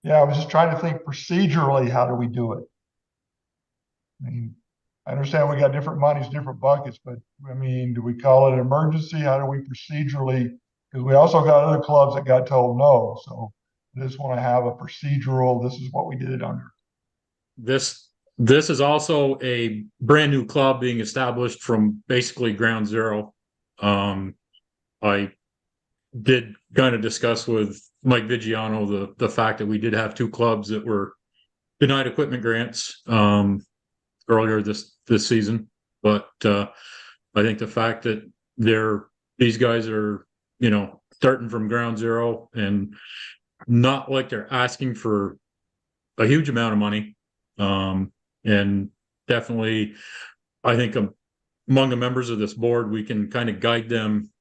Yeah, I was just trying to think procedurally, how do we do it? I mean, I understand we got different monies, different buckets, but I mean, do we call it an emergency? How do we procedurally? Because we also got other clubs that got told no. So I just want to have a procedural, this is what we did it under. This is also a brand new club being established from basically ground zero. I did kind of discuss with Mike Vigiano the fact that we did have 2 clubs that were denied equipment grants earlier this season, but I think the fact that these guys are starting from ground zero and not like they're asking for a huge amount of money, And definitely, I think among the members of this board, we can kind of guide them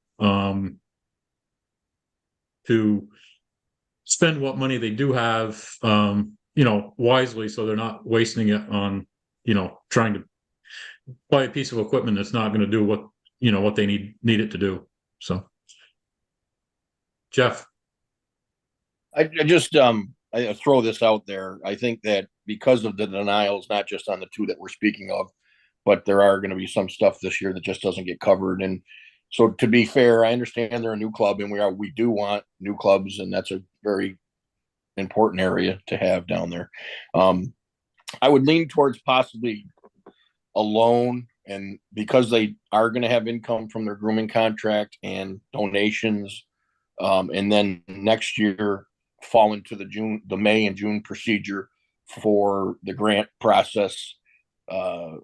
to spend what money they do have, wisely, so they're not wasting it on, trying to buy a piece of equipment that's not going to do what they need it to do. So, Jeff. I just I throw this out there. I think that because of the denials, not just on the two that we're speaking of, but there are going to be some stuff this year that just doesn't get covered. And so, to be fair, I understand they're a new club, and we do want new clubs, and that's a very important area to have down there. I would lean towards possibly a loan, and because they are going to have income from their grooming contract and donations, and then next year fall into the May and June procedure for the grant process,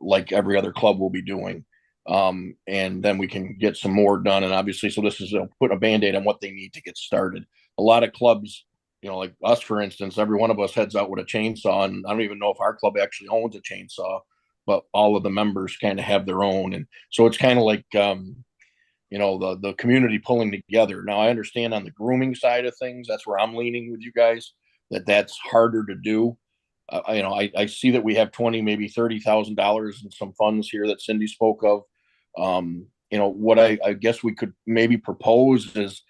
like every other club will be doing. And then we can get some more done. And obviously, so this is putting a Band-Aid on what they need to get started. A lot of clubs, like us, for instance, every one of us heads out with a chainsaw, and I don't even know if our club actually owns a chainsaw, but all of the members kind of have their own. And so it's kind of like, the community pulling together. Now, I understand on the grooming side of things, that's where I'm leaning with you guys, that's harder to do. I see that we have 20, maybe $30,000 in some funds here that Cindy spoke of. What I guess we could maybe propose is,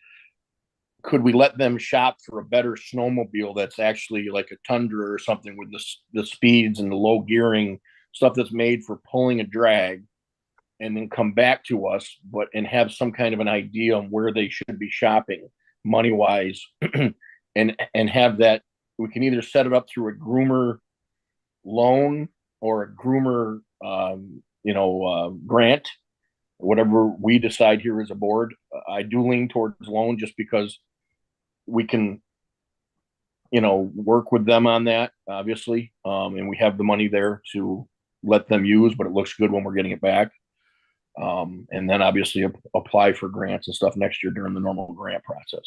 could we let them shop for a better snowmobile that's actually like a Tundra or something with the speeds and the low gearing stuff that's made for pulling a drag, and then come back to us, and have some kind of an idea on where they should be shopping money wise, and have that. We can either set it up through a groomer loan or a groomer, grant, whatever we decide here as a board. I do lean towards loan just because we can, work with them on that, obviously, and we have the money there to let them use, but it looks good when we're getting it back. And then obviously apply for grants and stuff next year during the normal grant process.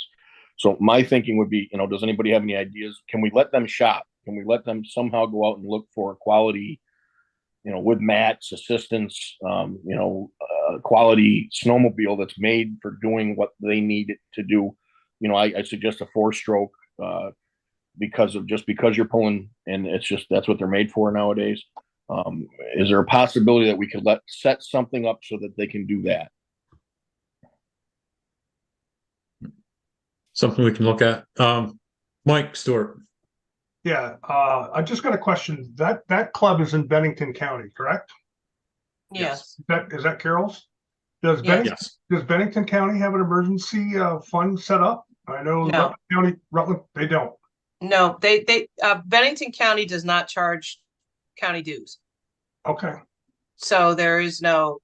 So my thinking would be, does anybody have any ideas? Can we let them shop? Can we let them somehow go out and look for quality, with mats, assistance, quality snowmobile that's made for doing what they need it to do? I suggest a 4-stroke, because you're pulling, and that's what they're made for nowadays. Is there a possibility that we could set something up so that they can do that? Something we can look at. Mike Stewart. Yeah, I just got a question. That club is in Bennington County, correct? Yes. Is that Carol's? Does Bennington County have an emergency fund set up? I know Rutland, they don't. No, Bennington County does not charge county dues. Okay. So there is no,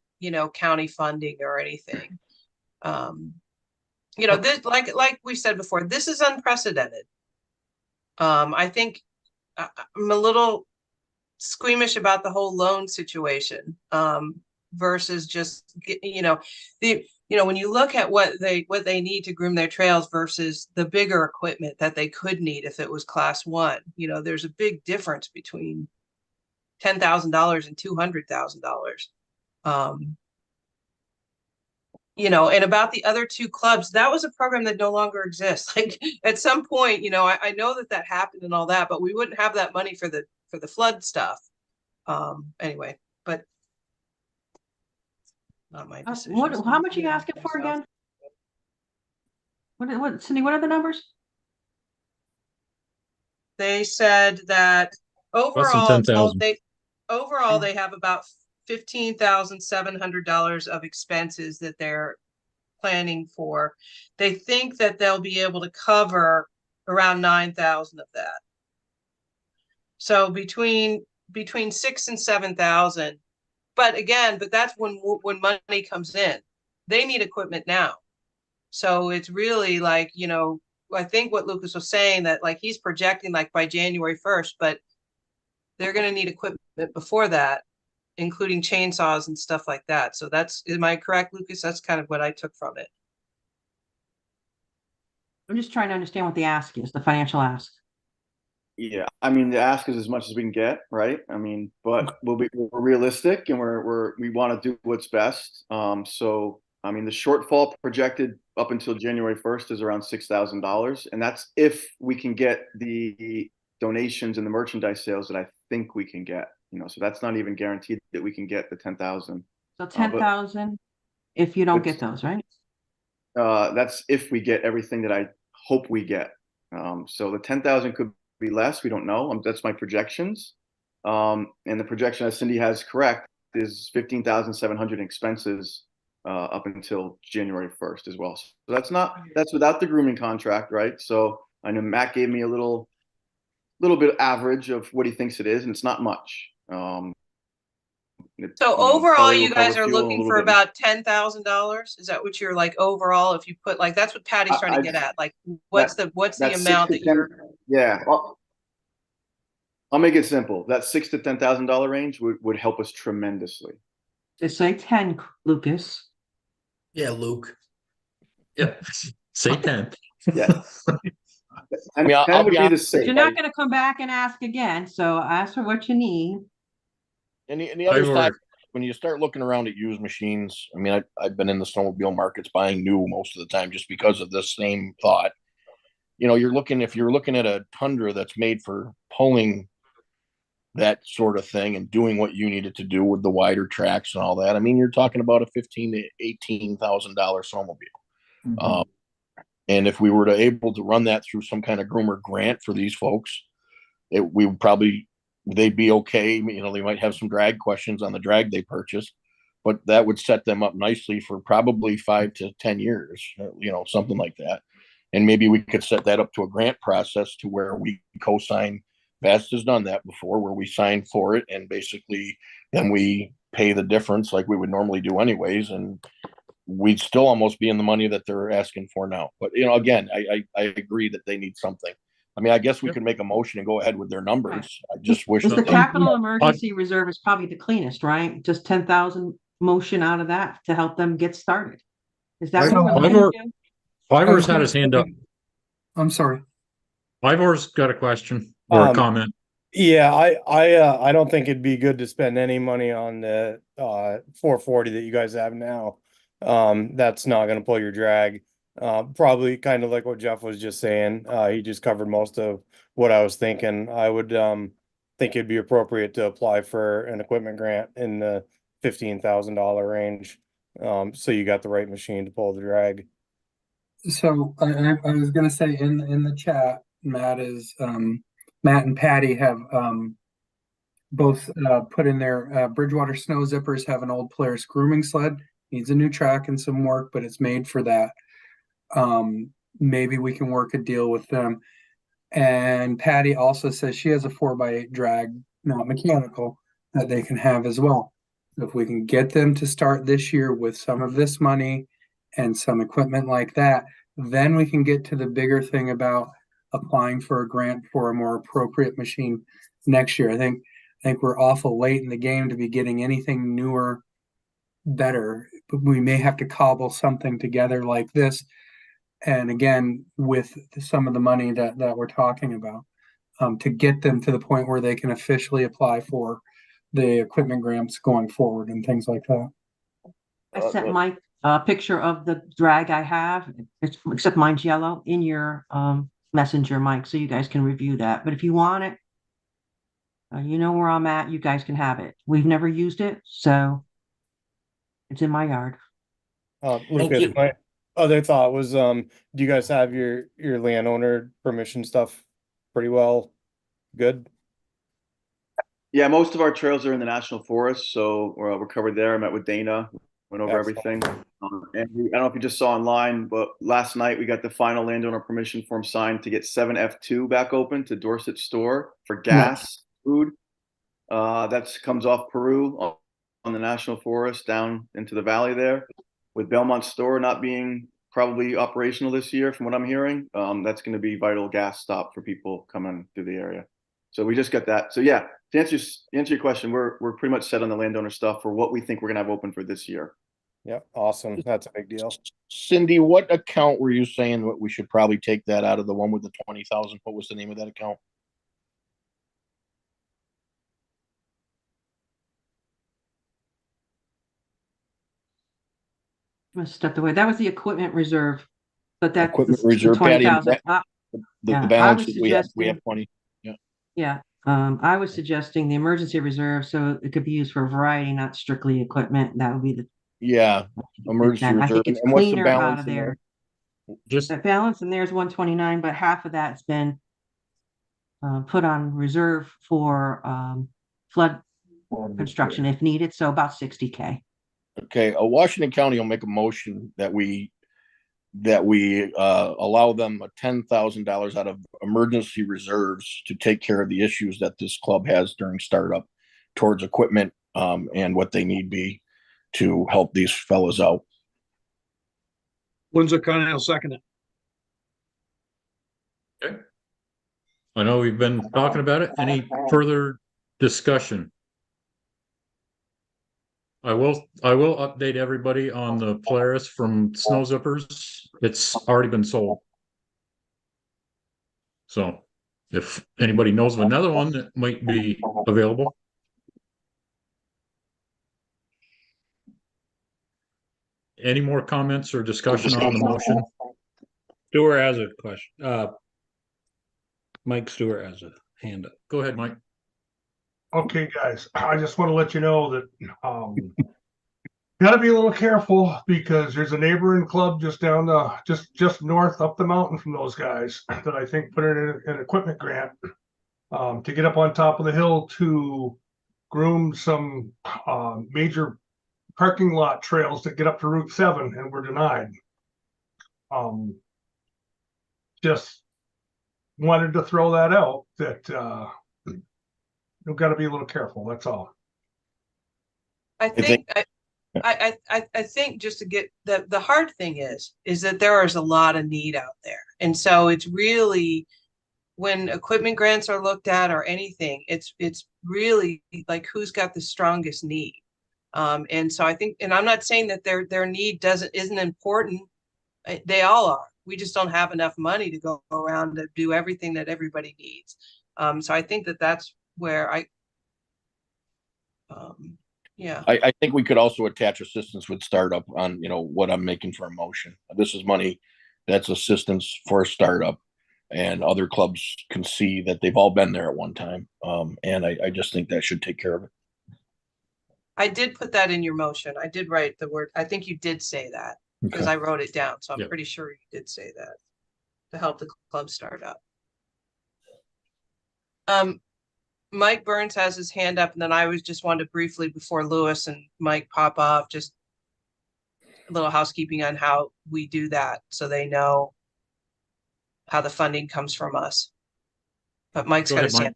county funding or anything. This, like we said before, this is unprecedented. I think I'm a little squeamish about the whole loan situation, versus just, when you look at what they need to groom their trails versus the bigger equipment that they could need if it was class 1, there's a big difference between $10,000 and $200,000. And about the other 2 clubs, that was a program that no longer exists. Like at some point, I know that happened and all that, but we wouldn't have that money for the flood stuff. Anyway, but not my decision. How much are you asking for again? What, Cindy, what are the numbers? They said that overall they have about $15,700 of expenses that they're planning for. They think that they'll be able to cover around 9,000 of that. So between 6 and 7,000. But that's when money comes in. They need equipment now. So it's really like, I think what Lucas was saying, that like he's projecting like by January 1st, but they're going to need equipment before that, including chainsaws and stuff like that. So am I correct, Lucas? That's kind of what I took from it. I'm just trying to understand what the ask is, the financial ask. Yeah, I mean, the ask is as much as we can get, right? I mean, but we're realistic and we want to do what's best. So I mean, the shortfall projected up until January 1st is around $6,000, and that's if we can get the donations and the merchandise sales that I think we can get. So that's not even guaranteed that we can get the 10,000. So 10,000 if you don't get those, right? That's if we get everything that I hope we get. So the 10,000 could be less. We don't know. That's my projections. And the projection that Cindy has correct is 15,700 expenses up until January 1st as well. So that's without the grooming contract, right? So I know Matt gave me a little bit average of what he thinks it is, and it's not much. So overall, probably will you guys cover are fuel and a looking little for bit. about $10,000? Is that what you're like overall? If you put like, that's what Patty's trying to get at. Like, what's the That's amount that you're? Yeah, I'll make it simple. That $6,000 to $10,000 range would help us tremendously. Just say 10, Lucas. Yeah, Luke. Yep. Say 10. Yeah. I mean, I'll be honest. You're not going to come back and ask again, so ask for what you need. And the other side, when you start looking around at used machines, I mean, I've been in the snowmobile markets buying new most of the time just because of this same thought. If you're looking at a Tundra that's made for pulling that sort of thing and doing what you needed to do with the wider tracks and all that, I mean, you're talking about a $15,000 to $18,000 snowmobile. And if we were to able to run that through some kind of groomer grant for these folks, they'd be okay. They might have some drag questions on the drag they purchased, but that would set them up nicely for probably 5 to 10 years, something like that. And maybe we could set that up to a grant process to where we co-sign. Vast has done that before, where we sign for it and basically then we pay the difference like we would normally do anyways. And we'd still almost be in the money that they're asking for now. But, again, I agree that they need something. I mean, I guess we could make a motion and go ahead with their numbers. I just wish the capital emergency reserve is probably the cleanest, right? Just 10,000 motion out of that to help them get started. Is that what we're looking to? Ivor's had his hand up. I'm sorry. Ivor's got a question or a comment. Yeah, I don't think it'd be good to spend any money on the 440 that you guys have now. That's not going to pull your drag. Probably kind of like what Jeff was just saying. He just covered most of what I was thinking. I would think it'd be appropriate to apply for an equipment grant in the $15,000 range. So you got the right machine to pull the drag. So I was going to say in the chat, Matt and Patty have both put in their Bridgewater Snow Zippers have an old Polaris grooming sled. Needs a new track and some work, but it's made for that. Maybe we can work a deal with them. And Patty also says she has a 4x8 drag, not mechanical, that they can have as well. If we can get them to start this year with some of this money and some equipment like that, then we can get to the bigger thing about applying for a grant for a more appropriate machine next year. I think we're awful late in the game to be getting anything newer, better, but we may have to cobble something together like this. And again, with some of the money that we're talking about, to get them to the point where they can officially apply for the equipment grants going forward and things like that. I sent Mike a picture of the drag I have, except mine's yellow, in your messenger, Mike, so you guys can review that. But if you want it, you know where I'm at. You guys can have it. We've never used it, so it's in my yard. Lucas, my other thought was, do you guys have your landowner permission stuff pretty well good? Yeah, most of our trails are in the national forest, so we're covered there. I met with Dana, went over everything. And I don't know if you just saw online, but last night we got the final landowner permission form signed to get 7F2 back open to Dorset store for gas, food. That comes off Peru on the national forest down into the valley there. With Belmont store not being probably operational this year, from what I'm hearing, that's going to be vital gas stop for people coming through the area. So we just got that. So yeah, to answer your question, we're pretty much set on the landowner stuff for what we think we're going to have open for this year. Yep, awesome. That's a big deal. Cindy, what account were you saying that we should probably take that out of, the one with the 20,000? What was the name of that account? stepped away. That was the equipment reserve, but that's Equipment the reserve, 20,000. the Yeah, I balance was that we have suggesting, 20. Yeah. yeah, I was suggesting the emergency reserve, so it could be used for a variety, not strictly equipment. That would be the, Yeah, emergency I reserve. think it's And what's the cleaner out balance of in there. Just That balance in there is 129, but half of that's been put on reserve for flood construction if needed, so about 60K. Okay, Washington County will make a motion that we allow them $10,000 out of emergency reserves to take care of the issues that this club has during startup towards equipment and what they need be to help these fellows out. Windsor County will second it. okay. I know we've been talking about it. Any further discussion? I will update everybody on the Polaris from Snow Zippers. It's already been sold. So if anybody knows of another one that might be available. Any more comments or discussion on the motion? Stewart has a question. Mike Stewart has a hand up. Go ahead, Mike. Okay, guys, I just want to let you know that got to be a little careful because there's a neighboring club just down just north up the mountain from those guys that I think put in an equipment grant to get up on top of the hill to groom some major parking lot trails that get up to Route 7 and were denied. Just wanted to throw that out that you've got to be a little careful. That's all. I think just to get the hard thing is that there is a lot of need out there. And so it's really, when equipment grants are looked at or anything, it's really like who's got the strongest need. And so I think, and I'm not saying that their need isn't important. They all are. We just don't have enough money to go around to do everything that everybody needs. So I think that's where yeah. I think we could also attach assistance with startup on, what I'm making for a motion. This is money that's assistance for a startup, and other clubs can see that they've all been there at one time. And I just think that should take care of it. I did put that in your motion. I did write the word. I think you did say that because I wrote it down. So I'm pretty sure you did say that to help the club start up. Mike Burns has his hand up, and then I just wanted to briefly, before Lewis and Mike pop off, just a little housekeeping on how we do that so they know how the funding comes from us. But Mike's got his hand.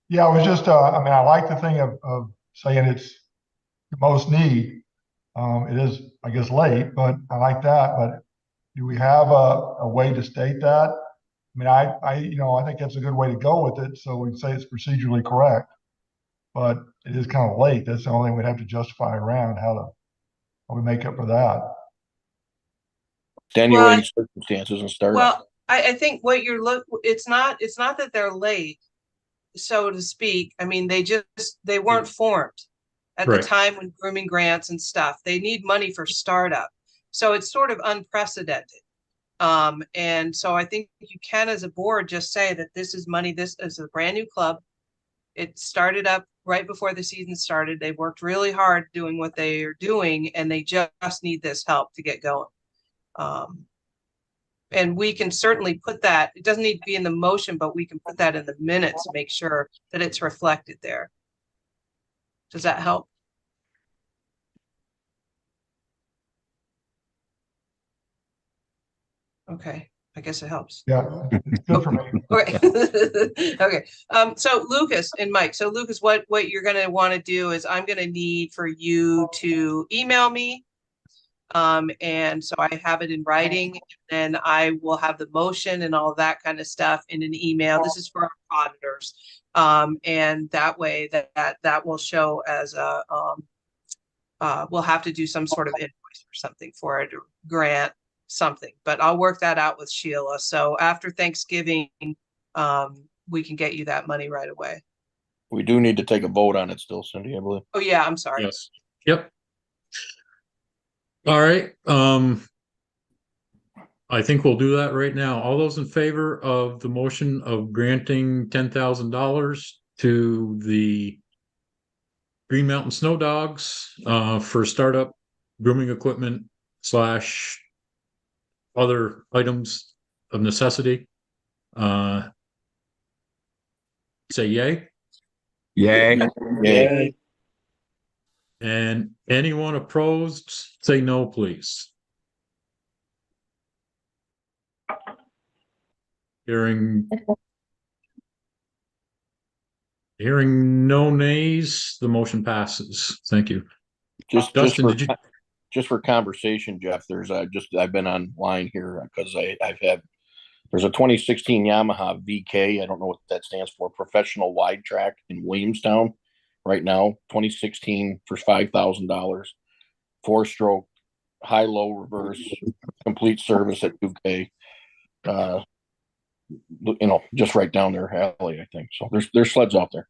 Yeah, it was just, I like the thing of saying it's the most need. It is, I guess, late, but I like that. But do we have a way to state that? I think that's a good way to go with it. So we can say it's procedurally correct, but it is kind of late. That's the only thing we'd have to justify around how we make up for that. Extenuating circumstances and startup. Well, I think what it's not that they're late, so to speak. I mean, they weren't formed at the time when grooming grants and stuff. They need money for startup. So it's sort of unprecedented. And so I think you can, as a board, just say that this is money. This is a brand new club. It started up right before the season started. They worked really hard doing what they are doing, and they just need this help to get going. And we can certainly put that, it doesn't need to be in the motion, but we can put that in the minutes to make sure that it's reflected there. Does that help? Okay, I guess it helps. Yeah, it's good for me. Okay. Okay. So Lucas and Mike. So Lucas, what you're gonna want to do is I'm gonna need for you to email me. And so I have it in writing, and then I will have the motion and all that kind of stuff in an email. This is for our auditors. And that way that will show as a we'll have to do some sort of invoice or something for it, or grant something, but I'll work that out with Sheila. So after Thanksgiving, we can get you that money right away. We do need to take a vote on it still, Cindy, I believe. Oh yeah, I'm sorry. Yes. Yep. All right, I think we'll do that right now. All those in favor of the motion of granting $10,000 to the Green Mountain Snow Dogs, for startup grooming equipment slash other items of necessity, say yay. Yay. Yay. And anyone opposed, say no, please. Hearing no nays, the motion passes. Thank you. Dustin, did you? Just for conversation, Jeff, I've been online here because there's a 2016 Yamaha VK. I don't know what that stands for. Professional Wide Track in Williamstown right now. 2016 for $5,000. 4-stroke, high-low reverse, complete service at 2K. Just right down their alley, I think. So there's sleds out there.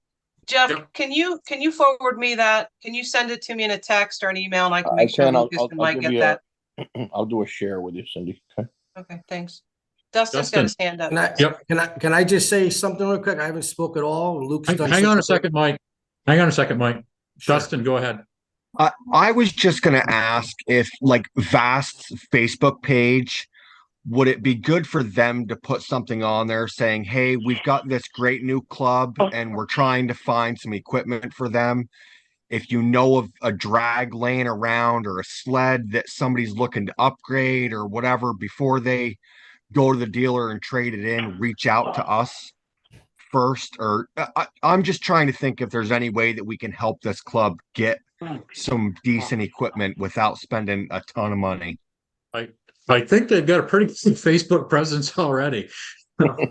Jeff, can you forward me that? Can you send it to me in a text or an email, and I can make sure Lucas and Mike get that? I'll do a share with you, Cindy. Okay. Okay, thanks. Dustin's got his hand up. Can I just say something real quick? I haven't spoke at all. Luke's done. Hang on a second, Mike. Sure. Dustin, go ahead. I was just going to ask if, like, Vast's Facebook page, would it be good for them to put something on there saying, hey, we've got this great new club and we're trying to find some equipment for them. If you know of a drag laying around or a sled that somebody's looking to upgrade or whatever, before they go to the dealer and trade it in, reach out to us first. Or I'm just trying to think if there's any way that we can help this club get some decent equipment without spending a ton of money. I think they've got a pretty good Facebook presence already. But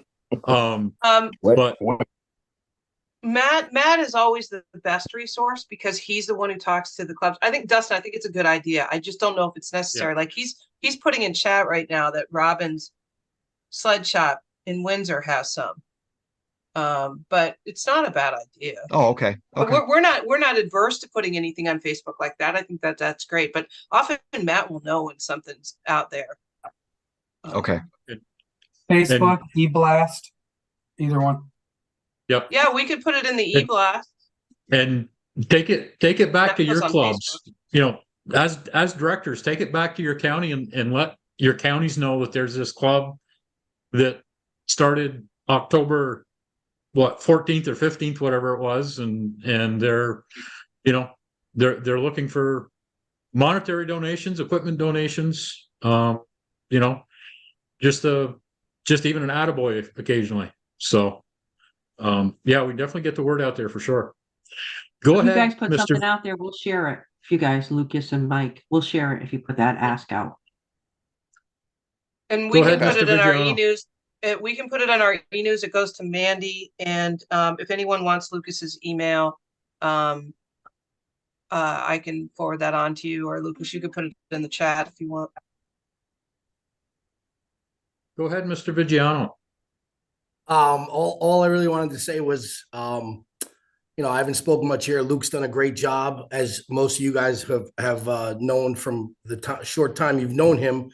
Matt is always the best resource because he's the one who talks to the clubs. I think Dustin, I think it's a good idea. I just don't know if it's necessary. Yeah. Like he's putting in chat right now that Robin's sled shop in Windsor has some. But it's not a bad idea. Oh, okay. But we're not adverse to putting anything on Facebook like that. I think that's great. But often Matt will know when something's out there. Okay. Facebook, eBlast, either one. Yep. Yeah, we could put it in the e-blast. And take it back to your clubs. Facebook. You know, as directors, take it back to your county and let your counties know that there's this club that started October 14th or 15th, whatever it was, and they're looking for monetary donations, equipment donations, just even an attaboy occasionally. So yeah, we definitely get the word out there for sure. Go ahead. If you guys put something out there, we'll share it. If you guys, Lucas and Mike, we'll share it if you put that ask out. And we can put it in our e-news. We can put it on our e-news. It goes to Mandy. And if anyone wants Lucas's email, I can forward that on to you, or Lucas, you could put it in the chat if you want. Go ahead, Mr. Vigiano. All I really wanted to say was, I haven't spoken much here. Luke's done a great job, as most of you guys have known from the short time you've known him.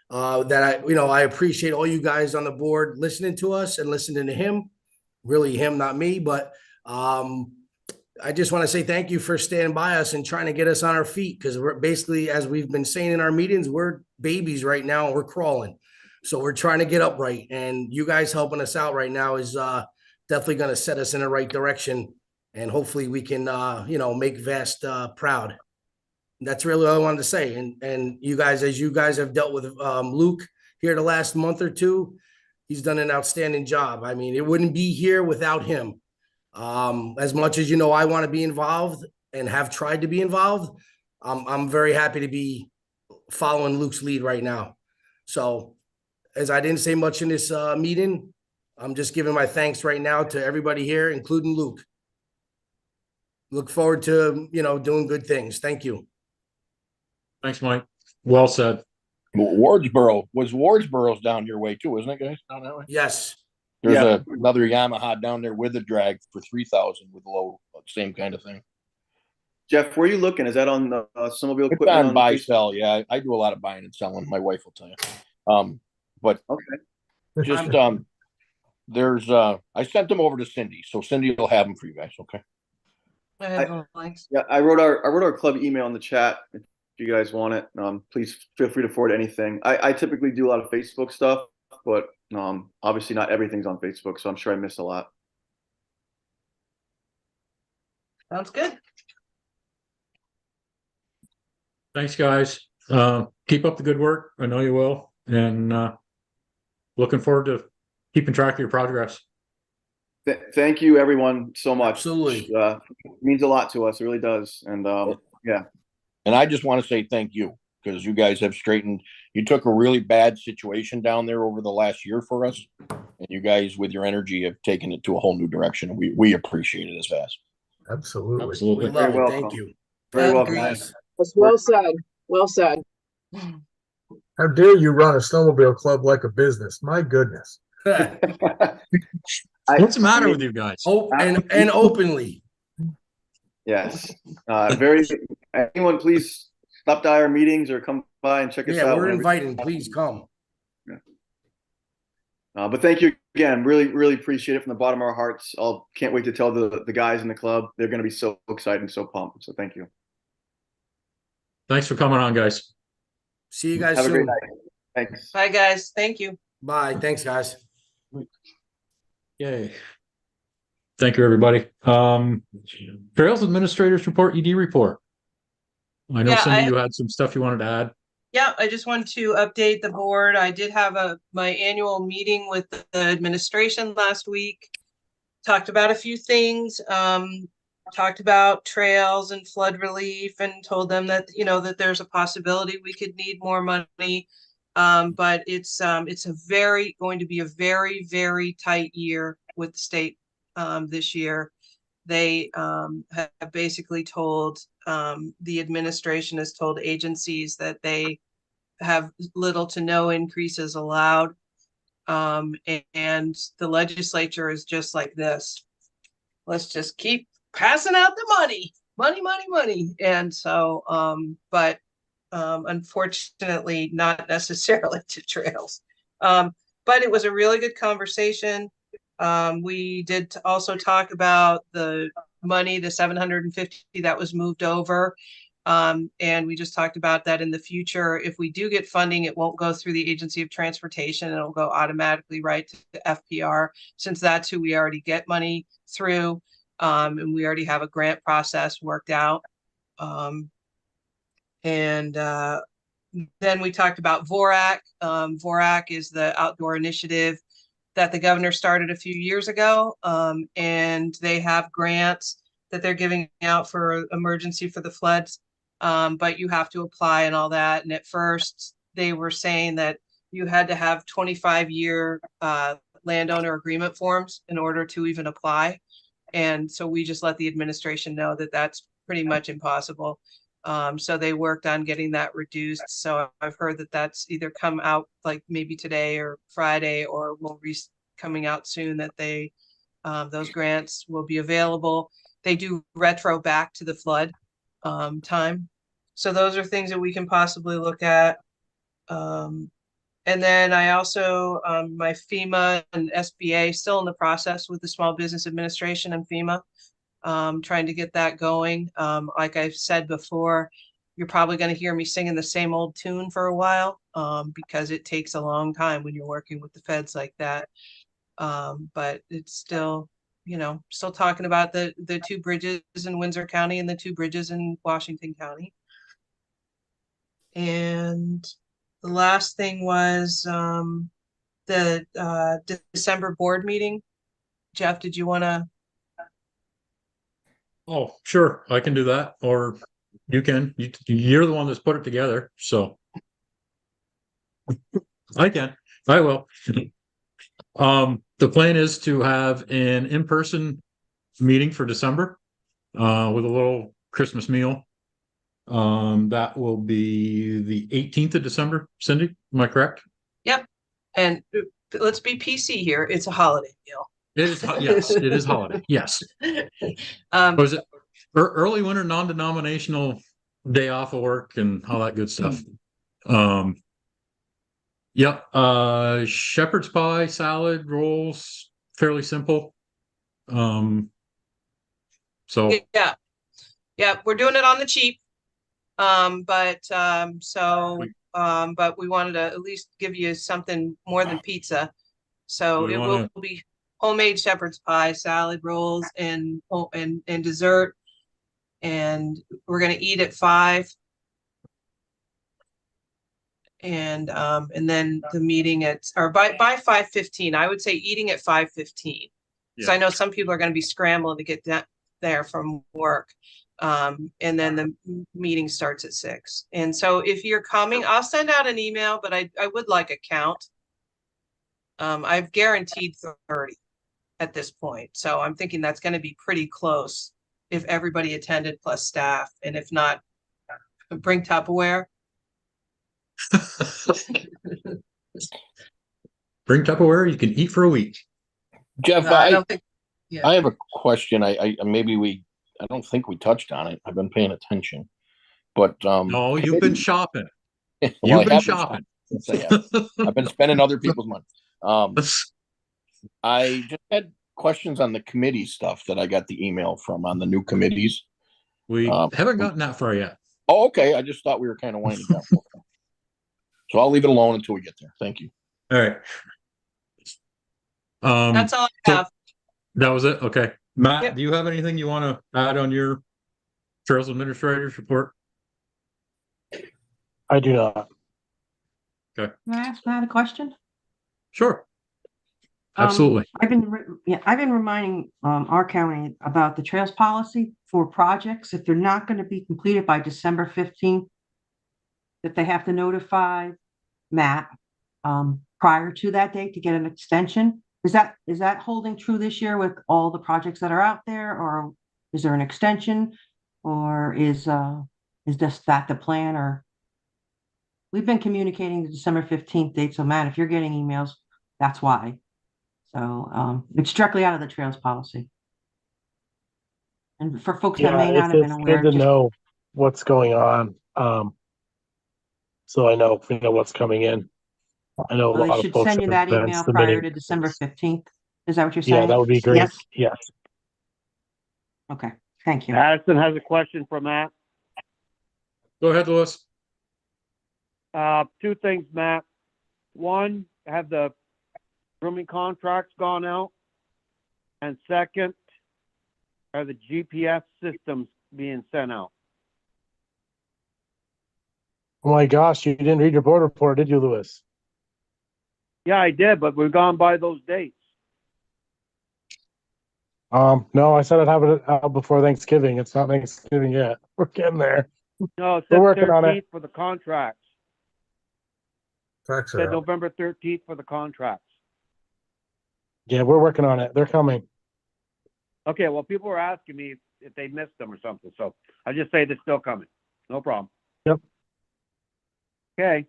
That I appreciate all you guys on the board listening to us and listening to him. Really him, not me. But I just want to say thank you for standing by us and trying to get us on our feet, because we're basically, as we've been saying in our meetings, we're babies right now and we're crawling. So we're trying to get upright, and you guys helping us out right now is definitely going to set us in the right direction. And hopefully we can, make Vast proud. That's really all I wanted to say. And you guys, as you guys have dealt with Luke here the last month or two, he's done an outstanding job. I mean, it wouldn't be here without him. As much as I want to be involved and have tried to be involved, I'm very happy to be following Luke's lead right now. So, as I didn't say much in this meeting, I'm just giving my thanks right now to everybody here, including Luke. Look forward to doing good things. Thank you. Thanks, Mike. Well said. Wardsboro's down your way too, isn't it, guys? Down that way? Yes. There's another Yamaha down there with a drag for $3,000 with low, same kind of thing. Jeff, where are you looking? Is that on the snowmobile It's equipment? on buy sell. Yeah, I do a lot of buying and selling. My wife will tell you. But Okay. just there's I sent them over to Cindy, so Cindy will have them for you guys. Okay. Yeah, I wrote our club email in the chat. If you guys want it, please feel free to forward anything. I typically do a lot of Facebook stuff, but obviously not everything's on Facebook, so I'm sure I miss a lot. Sounds good. Thanks, guys. Keep up the good work. I know you will. And looking forward to keeping track of your progress. Thank you, everyone, so much. Absolutely. It means a lot to us. It really does. And yeah. And I just want to say thank you, because you guys have straightened. You took a really bad situation down there over the last year for us, and you guys, with your energy, have taken it to a whole new direction. We appreciate it as fast. Absolutely. We love it. Thank you. Very welcome. Agrees. That's well said. Well said. How dare you run a snowmobile club like a business? My goodness. What's the matter with you guys? And openly. Yes. Anyone, please stop by our meetings or come by and check us out. Yeah, we're inviting. Please come. But thank you again. Really, really appreciate it from the bottom of our hearts. Can't wait to tell the guys in the club. They're going to be so excited and so pumped. So thank you. Thanks for coming on, guys. See you guys Have soon. a great night. Thanks. Bye, guys. Thank you. Bye. Thanks, guys. Yay. Thank you, everybody. Trails Administrators Report, ED report. I know, Cindy, you had some stuff you wanted to add. Yeah, I just wanted to update the board. I did have my annual meeting with the administration last week. Talked about a few things. Talked about trails and flood relief, and told them that that there's a possibility we could need more money. But it's going to be a very, very tight year with the state this year. They have basically told the administration has told agencies that they have little to no increases allowed. And the legislature is just like this. Let's just keep passing out the money. And so, but unfortunately, not necessarily to trails. But it was a really good conversation. We did also talk about the money, the 750 that was moved over. And we just talked about that in the future. If we do get funding, it won't go through the Agency of Transportation. It'll go automatically right to the FPR, since that's who we already get money through. And we already have a grant process worked out. Then we talked about VORAC. VORAC is the outdoor initiative that the governor started a few years ago. And they have grants that they're giving out for emergency for the floods. But you have to apply and all that. And at first they were saying that you had to have 25-year landowner agreement forms in order to even apply. And so we just let the administration know that that's pretty much impossible. So they worked on getting that reduced. So I've heard that that's either come out like maybe today or Friday, or will be coming out soon, that they those grants will be available. They do retro back to the flood time. So those are things that we can possibly look at. And then I also, my FEMA and SBA, still in the process with the Small Business Administration and FEMA, trying to get that going. Like I've said before, you're probably going to hear me singing the same old tune for a while, because it takes a long time when you're working with the feds like that. But it's still, still talking about the two bridges in Windsor County and the two bridges in Washington County. And the last thing was the December board meeting. Jeff, did you want to? Oh, sure. I can do that. Or you can. You're the one that's put it together. So I can. I will. The plan is to have an in-person meeting for December with a little Christmas meal. That will be the 18th of December. Cindy, am I correct? Yep. And let's be PC here. It's a holiday meal. It is, yes, it is holiday. Yes. Was it early winter non-denominational day off of work and all that good stuff. Yep. Shepherd's pie, salad, rolls, fairly simple. So yeah, we're doing it on the cheap. But we wanted to at least give you something more than pizza. So it will be homemade shepherd's pie, salad, rolls, and dessert. And we're gonna eat at 5. And then the meeting at by 5:15. I would say eating at 5:15. So I know some people are going to be scrambling to get there from work. And then the meeting starts at 6. And so if you're coming, I'll send out an email, but I would like a count. I've guaranteed 30 at this point. So I'm thinking that's going to be pretty close if everybody attended plus staff. And if not, bring Tupperware. Bring Tupperware, you can eat for a week. Jeff, I don't think. Yeah. I have a question. I don't think we touched on it. I've been paying attention, but no, you've been shopping. Well, you've been shopping. I've been spending other people's money. I just had questions on the committee stuff that I got the email from on the new committees. We haven't gotten that far yet. Oh, okay. I just thought we were kind of winding down. So I'll leave it alone until we get there. Thank you. All right. That's all I have. That was it. Okay. Matt, do you have anything you want to add on your Trails Administrator's report? I do not. Okay. Can I ask Matt a question? Sure. Absolutely. I've been reminding our county about the trails policy for projects. If they're not going to be completed by December 15th, that they have to notify Matt prior to that date to get an extension. Is that holding true this year with all the projects that are out there, or is there an extension, or is just that the plan? Or we've been communicating the December 15th date. So Matt, if you're getting emails, that's why. So it's directly out of the trails policy. And for folks that may not have been aware, it's good to know what's going on. So I know what's coming in. I know a lot they of should folks send you have that been email submitting. prior to December 15th. Is that what you're saying? Yeah, that would be great. Yes. Okay. Thank you. Addison has a question for Matt. Go ahead, Louis. 2 things, Matt. One, have the grooming contracts gone out? And second, are the GPS systems being sent out? Oh my gosh, you didn't read your board report, did you, Louis? Yeah, I did, but we've gone by those dates. No, I said I'd have it out before Thanksgiving. It's not Thanksgiving yet. We're getting there. No, it We're said working on 13th it. for the contracts. It said November 13th for the contracts. Yeah, we're working on it. They're coming. Okay, well, people were asking me if they missed them or something, so I just say they're still coming. No problem. Yep. Okay.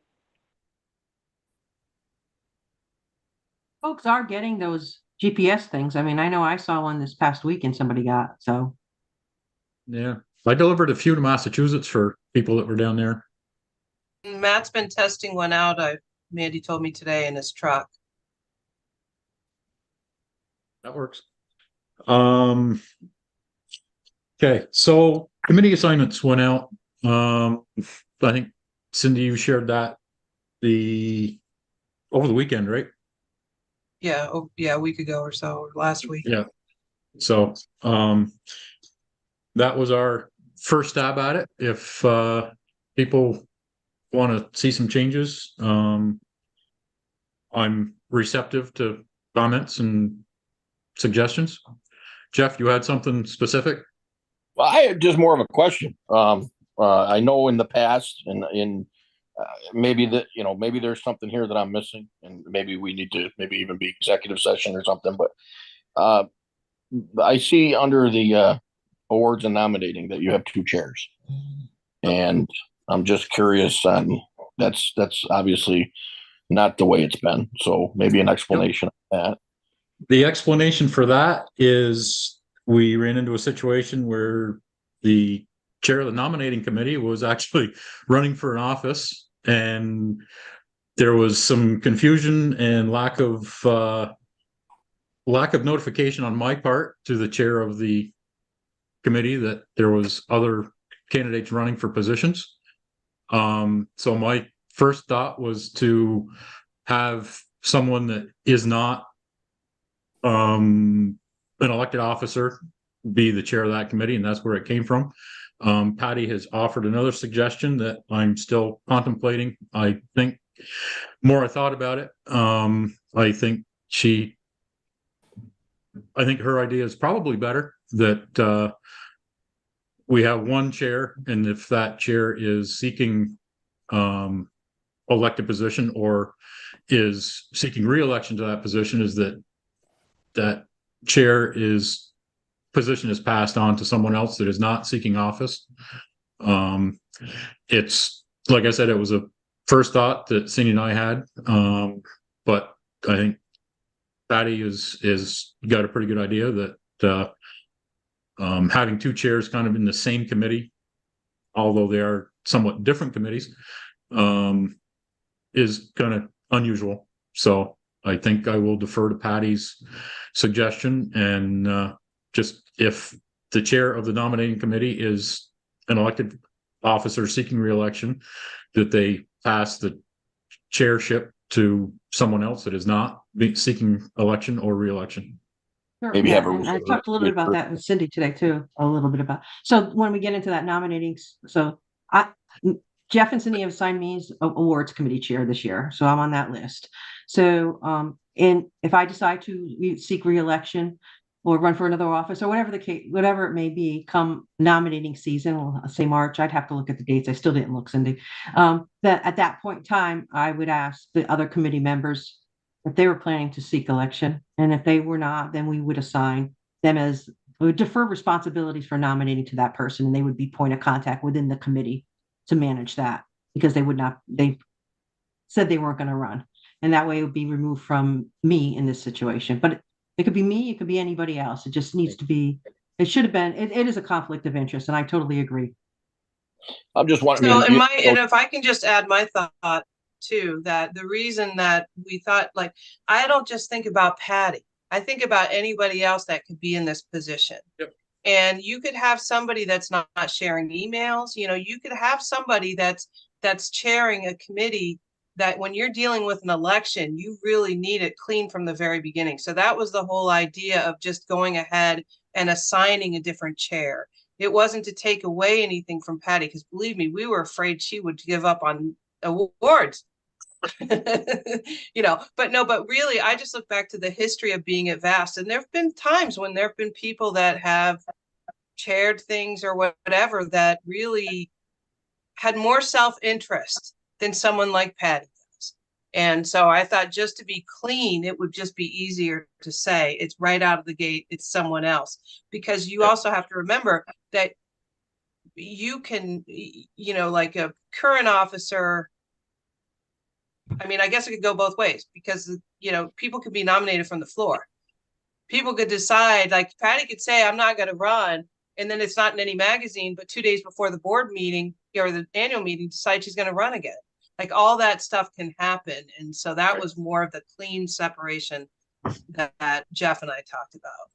Folks are getting those GPS things. I mean, I know I saw one this past weekend somebody got, so. Yeah. I delivered a few to Massachusetts for people that were down there. Matt's been testing one out. Mandy told me today in his truck. That works. Okay, so committee assignments went out. I think Cindy, you shared that over the weekend, right? Yeah, a week ago or so, or last week. Yeah. So that was our first stab at it. If people want to see some changes, I'm receptive to comments and suggestions. Jeff, you had something specific? Well, I had just more of a question. I know in the past, and maybe maybe there's something here that I'm missing, and maybe we need to even be executive session or something. But I see under the awards and nominating that you have 2 chairs, and I'm just curious on that's obviously not the way it's been. So maybe an explanation of that. The explanation for that is we ran into a situation where the chair of the nominating committee was actually running for an office, and there was some confusion and lack of notification on my part to the chair of the committee that there was other candidates running for positions. So my first thought was to have someone that is not an elected officer be the chair of that committee, and that's where it came from. Patty has offered another suggestion that I'm still contemplating. I think more I thought about it, I think her idea is probably better, that we have one chair, and if that chair is seeking elected position or is seeking re-election to that position, is that position is passed on to someone else that is not seeking office. It's like I said, it was a first thought that Cindy and I had, but I think Patty is got a pretty good idea that having two chairs kind of in the same committee, although they are somewhat different committees, is kind of unusual. So I think I will defer to Patty's suggestion, and just if the chair of the nominating committee is an elected officer seeking re-election, that they pass the chairship to someone else that is not seeking election or re-election. Sure, Maybe yeah, have a and I talked a little bit about that with Cindy today too, a little bit about. So when we get into that nominating, so Jeff and Cindy have assigned me as awards committee chair this year, so I'm on that list. So, and if I decide to seek re-election or run for another office or whatever the case, whatever it may be, come nominating season, well, I'll say March, I'd have to look at the dates. I still didn't look, Cindy. That at that point in time, I would ask the other committee members if they were planning to seek election, and if they were not, then we would assign them as, we would defer responsibilities for nominating to that person, and they would be point of contact within the committee to manage that, because they said they weren't going to run, and that way it would be removed from me in this situation. But it could be me, it could be anybody else. It just needs to be, it should have been, it is a conflict of interest, and I totally agree. I'm just wondering. So, and if I can just add my thought too, that the reason that we thought, like, I don't just think about Patty. I think about anybody else that could be in this position. Yep. And you could have somebody that's not sharing emails. You know, you could have somebody that's chairing a committee that when you're dealing with an election, you really need it clean from the very beginning. So that was the whole idea of just going ahead and assigning a different chair. It wasn't to take away anything from Patty, because believe me, we were afraid she would give up on awards. You know, but really, I just look back to the history of being at VAST, and there have been times when there have been people that have chaired things or whatever that really had more self-interest than someone like Patty does. And so I thought, just to be clean, it would just be easier to say it's right out of the gate, it's someone else, because you also have to remember that you can, you know, like a current officer, I mean, I guess it could go both ways, because, you know, people could be nominated from the floor. People could decide, like Patty could say, I'm not going to run. And then it's not in any magazine, but 2 days before the board meeting or the annual meeting, decide she's going to run again. Like, all that stuff can happen. And so that was more of the clean separation that Jeff and I talked about.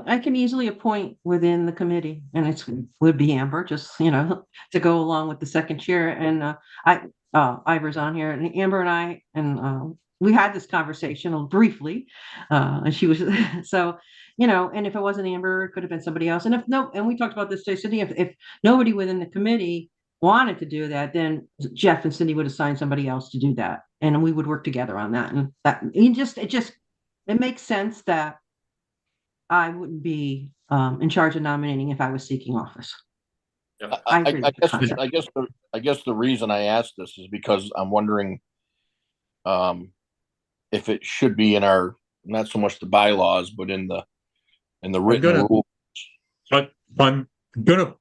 I can easily appoint within the committee, and it would be Amber, just, you know, to go along with the second chair. And Ivor's on here, and Amber and I, and we had this conversation briefly, and she was so, you know, and if it wasn't Amber, it could have been somebody else. And if no, and we talked about this today, Cindy, if nobody within the committee wanted to do that, then Jeff and Cindy would assign somebody else to do that, and we would work together on that. And that it makes sense that I wouldn't be in charge of nominating if I was seeking office. I guess the reason I asked this is because I'm wondering if it should be in our, not so much the bylaws, but in the written rules. But I'm gonna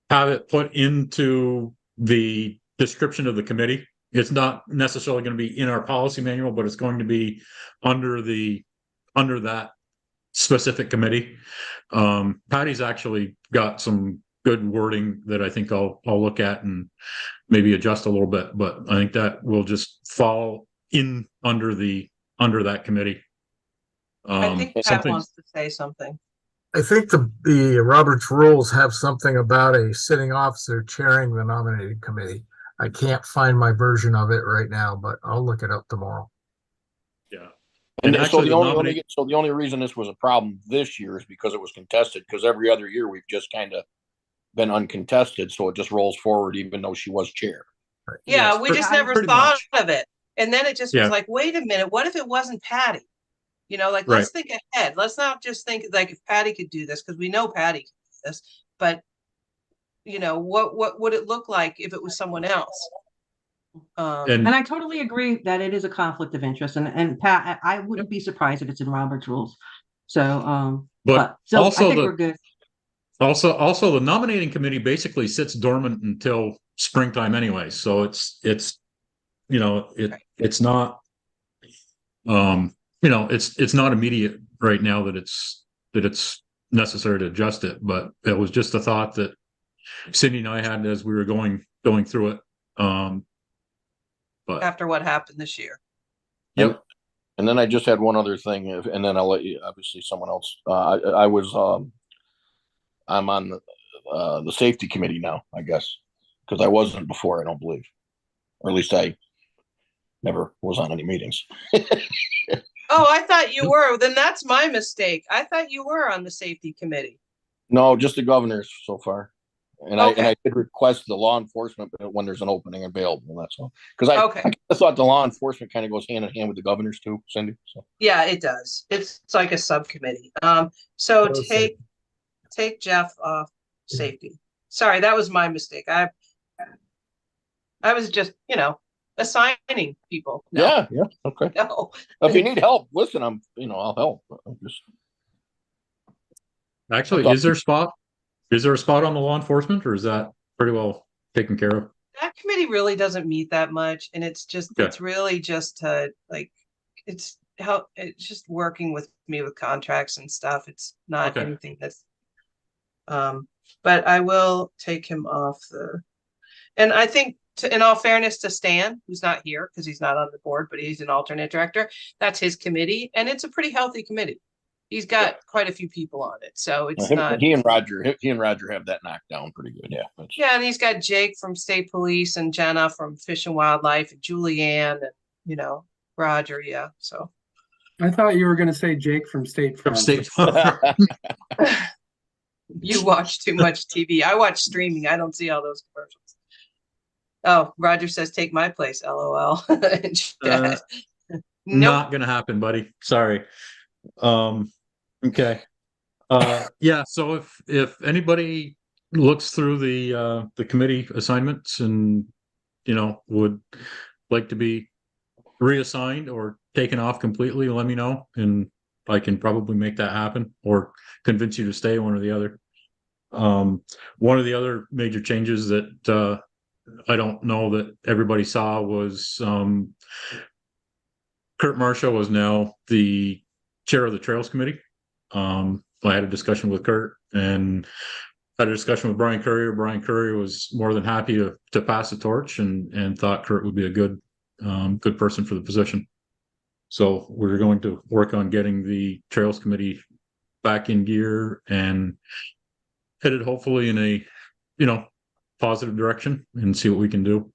have it put into the description of the committee. It's not necessarily going to be in our policy manual, but it's going to be under that specific committee. Patty's actually got some good wording that I think I'll look at and maybe adjust a little bit, but I think that will just fall in under that committee. I think Pat Something, wants to say something. I think the Robert's rules have something about a sitting officer chairing the nominating committee. I can't find my version of it right now, but I'll look it up tomorrow. yeah. And, And so actually, the only reason this was a problem this year is because it was contested, because every other year we've just kind of been uncontested, so it just rolls forward even though she was chair. Yeah, Yes, we just never pretty thought much. of it. And then it just was like, wait a minute, what if it wasn't Patty? You know, like, let's think ahead. Let's not just think like if Patty could do this, because we know Patty can do this, but you know, what would it look like if it was someone else? And I totally agree that it is a conflict of interest, and Pat, I wouldn't be surprised if it's in Robert's rules. So, but so I think we're good. Also, the nominating committee basically sits dormant until springtime anyway. So it's you know, it's not you know, it's not immediate right now that it's necessary to adjust it, but it was just a thought that Cindy and I had as we were going through it. But after what happened this year. Yep. And then I just had one other thing, and then I'll let you, obviously someone else. I'm on the safety committee now, I guess, because I wasn't before, I don't believe, or at least I never was on any meetings. Oh, I thought you were. Then that's my mistake. I thought you were on the safety committee. No, just the governors so far. And I did request the law enforcement when there's an opening available. That's all. Because I thought the law enforcement kind of goes hand in hand with the governors too, Cindy. So yeah, it does. It's like a subcommittee. So take Jeff off safety. Sorry, that was my mistake. I was just, you know, assigning people. No. Yeah, okay. No. If you need help, listen, I'll help. Actually, is there a spot on the law enforcement, or is that pretty well taken care of? That committee really doesn't meet that much, and it's really just it's just working with me with contracts and stuff. It's not anything that's but I will take him off and I think in all fairness to Stan, who's not here because he's not on the board, but he's an alternate director, that's his committee, and it's a pretty healthy committee. He's got quite a few people on it, so it's not. He and Roger have that knocked down pretty good. Yeah. Yeah, and he's got Jake from State Police and Jenna from Fish and Wildlife and Julianne and Roger. Yeah, so. I thought you were going to say Jake from State Farm. You watch too much TV. I watch streaming. I don't see all those commercials. Oh, Roger says, "Take my place." LOL. Not gonna happen, buddy. Sorry. Okay. Yeah. So if anybody looks through the committee assignments and would like to be reassigned or taken off completely, let me know, and I can probably make that happen or convince you to stay, one or the other. One of the other major changes that I don't know that everybody saw was Kurt Marshall was now the chair of the Trails Committee. I had a discussion with Kurt and had a discussion with Brian Courier. Brian Courier was more than happy to pass the torch and thought Kurt would be a good person for the position. So we're going to work on getting the Trails Committee back in gear and headed hopefully in a positive direction and see what we can do.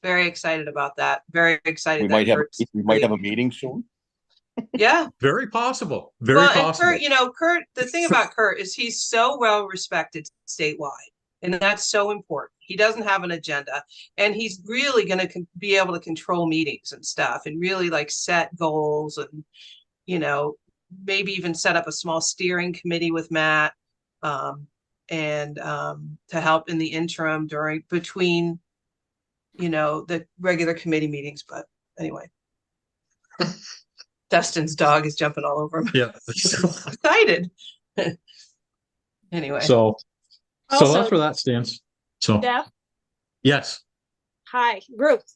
Very excited about that. Very excited. We might have a meeting soon. Yeah. Very possible. Very possible. And Kurt, the thing about Kurt is he's so well respected statewide, and that's so important. He doesn't have an agenda, and he's really going to be able to control meetings and stuff and really set goals and, maybe even set up a small steering committee with Matt and to help in the interim between the regular committee meetings. But anyway, Dustin's dog is jumping all over him. Yeah. Excited. Anyway. So Also, that's where that stands. So Jeff? Yes. Hi, Ruth.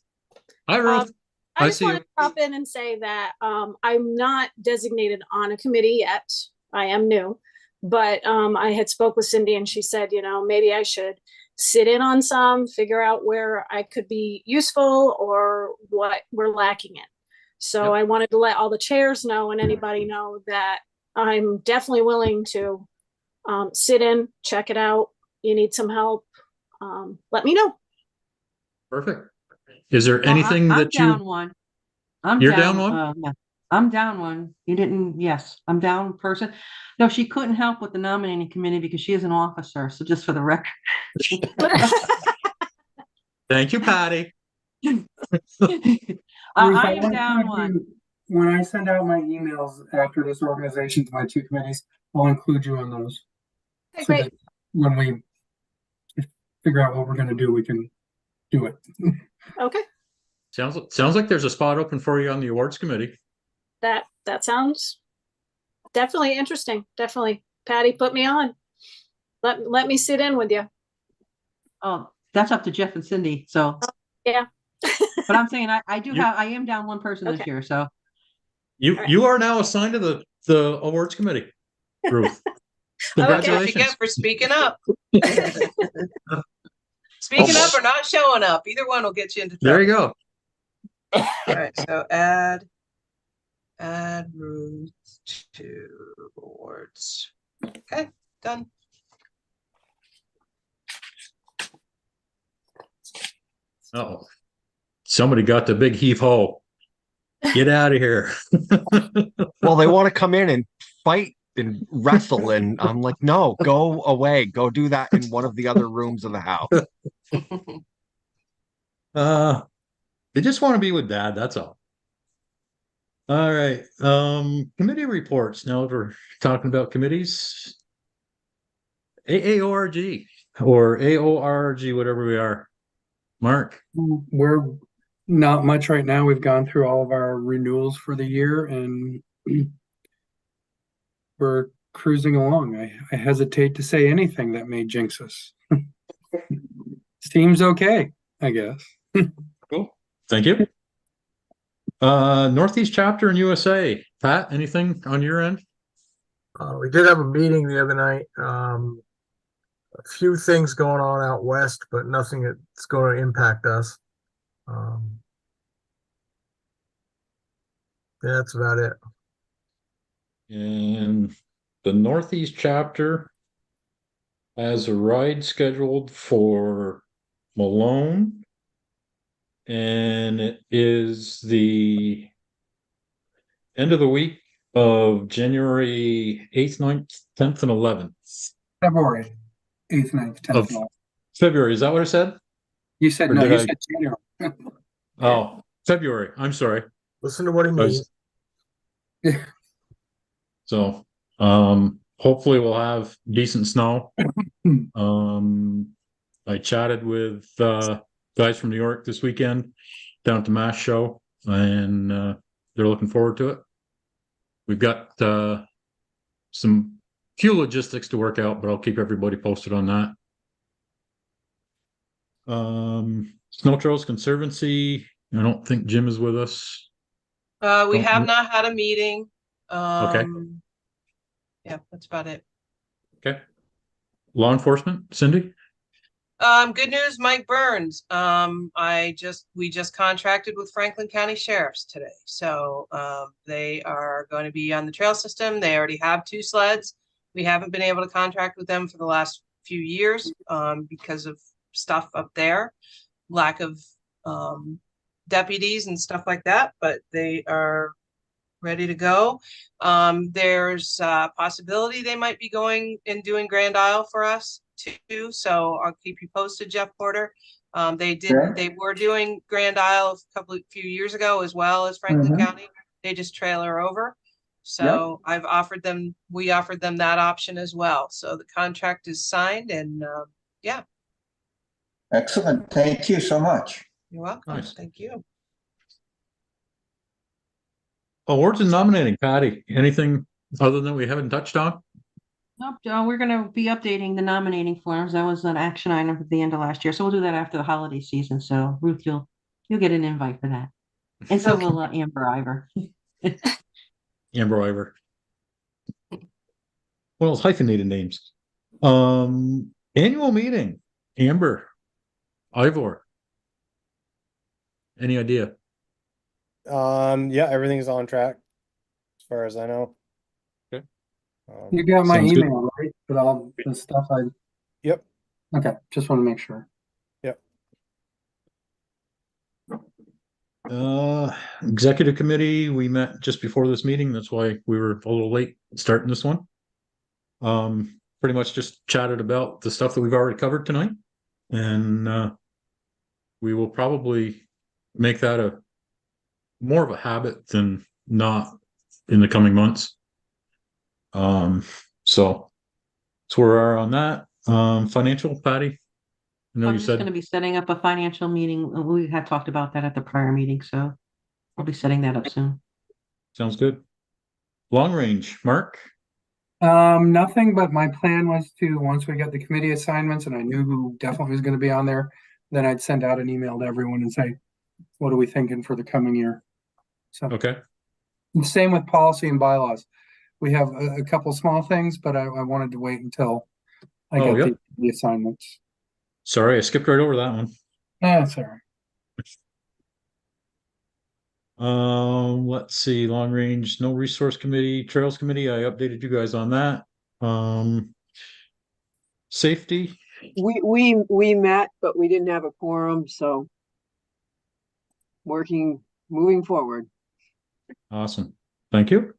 Hi, Ruth. I just want to pop in and say that I'm not designated on a committee yet. I am new, But I had spoke with Cindy and she said, maybe I should sit in on some, figure out where I could be useful or what we're lacking in. So I wanted to let all the chairs know and anybody know that I'm definitely willing to sit in, check it out. You need some help, let me know. Perfect. Is there Well, anything I'm that down one. You're down one? Yeah. I'm down one. You didn't, yes, I'm down person. No, she couldn't help with the nominating committee because she is an officer. So just for the record. Thank you, Patty. Ruth, I am want down to one. when I send out my emails after this organization to my two committees, I'll include you on those. Okay, So great. that when we figure out what we're going to do, we can do it. Okay, Sounds like there's a spot open for you on the awards committee. that sounds definitely interesting. Definitely, Patty, put me on. Let me sit in with you. Oh, that's up to Jeff and Cindy. So yeah. But I'm saying I am down one person this year. So you are now assigned to the awards committee, Ruth. Congratulations. What you get for speaking up. Speaking up or not showing up, either one will get you into trouble. There you go. All right, so add Ruth to awards. Okay, done. Oh, somebody got the big heave ho. Get out of here. Well, they want to come in and fight and wrestle, and I'm like, no, go away. Go do that in one of the other rooms of the house. They just want to be with Dad, that's all. All right. Committee reports. Now we're talking about committees. AAORG or AORG, whatever we are. Mark. We're not much right now. We've gone through all of our renewals for the year and we're cruising along. I hesitate to say anything that may jinx us. Seems okay, I guess. Cool. Thank you. Northeast chapter in USA. Pat, anything on your end? We did have a meeting the other night. A few things going on out west, but nothing that's going to impact us. Yeah, that's about it. And the Northeast chapter has a ride scheduled for Malone, and it is the end of the week of January 8th, 9th, 10th, and 11th. February 8th, 9th, 10th, 11th. February, is that what I said? You said Or no, did you I- said January. Oh, February. I'm sorry. Listen to what he means. So, hopefully we'll have decent snow. I chatted with guys from New York this weekend down at the Mass Show, and they're looking forward to it. We've got some few logistics to work out, but I'll keep everybody posted on that. Snow Trails Conservancy. I don't think Jim is with us. We have not had a meeting. Okay. Yeah, that's about it. Okay. Law enforcement, Cindy? Good news, Mike Burns. We just contracted with Franklin County Sheriffs today. So they are going to be on the trail system. They already have 2 sleds. We haven't been able to contract with them for the last few years because of stuff up there, lack of deputies and stuff like that, but they are ready to go. There's a possibility they might be going and doing Grand Isle for us too. So I'll keep you posted, Jeff Porter. They were doing Grand Isle a few years ago as well as Franklin County. They just trailer over. So we offered them that option as well. So the contract is signed and yeah. Excellent. Thank you so much. You're welcome. Nice. Thank you. Awards and nominating, Patty. Anything other than we haven't touched on? Nope, we're going to be updating the nominating forms. That was an action item at the end of last year. So we'll do that after the holiday season. So Ruth, you'll get an invite for that. And so will Amber Ivor. Amber Ivor. Well, it's hyphenated names. Annual meeting, Amber, Ivor. Any idea? Yeah, everything's on track as far as I know. Okay. You got my Sounds good. email, right? With all the stuff I, Yep. okay, just want to make sure. Yep. Executive committee, we met just before this meeting. That's why we were a little late starting this one. Pretty much just chatted about the stuff that we've already covered tonight. And we will probably make that a more of a habit than not in the coming months. So that's where we are on that. Financial, Patty. I know I'm you just gonna said be setting up a financial meeting. We had talked about that at the prior meeting, so I'll be setting that up soon. sounds good. Long range, Mark. Nothing, but my plan was to, once we got the committee assignments and I knew who definitely was gonna be on there, then I'd send out an email to everyone and say, what are we thinking for the coming year? So. Okay. And same with policy and bylaws. We have a couple small things, but I wanted to wait until I Oh, got yep. the assignments. Sorry, I skipped right over that one. That's all right. Let's see, long range, no resource committee, trails committee. I updated you guys on that. Safety. We met, but we didn't have a quorum, so moving forward. Awesome. Thank you.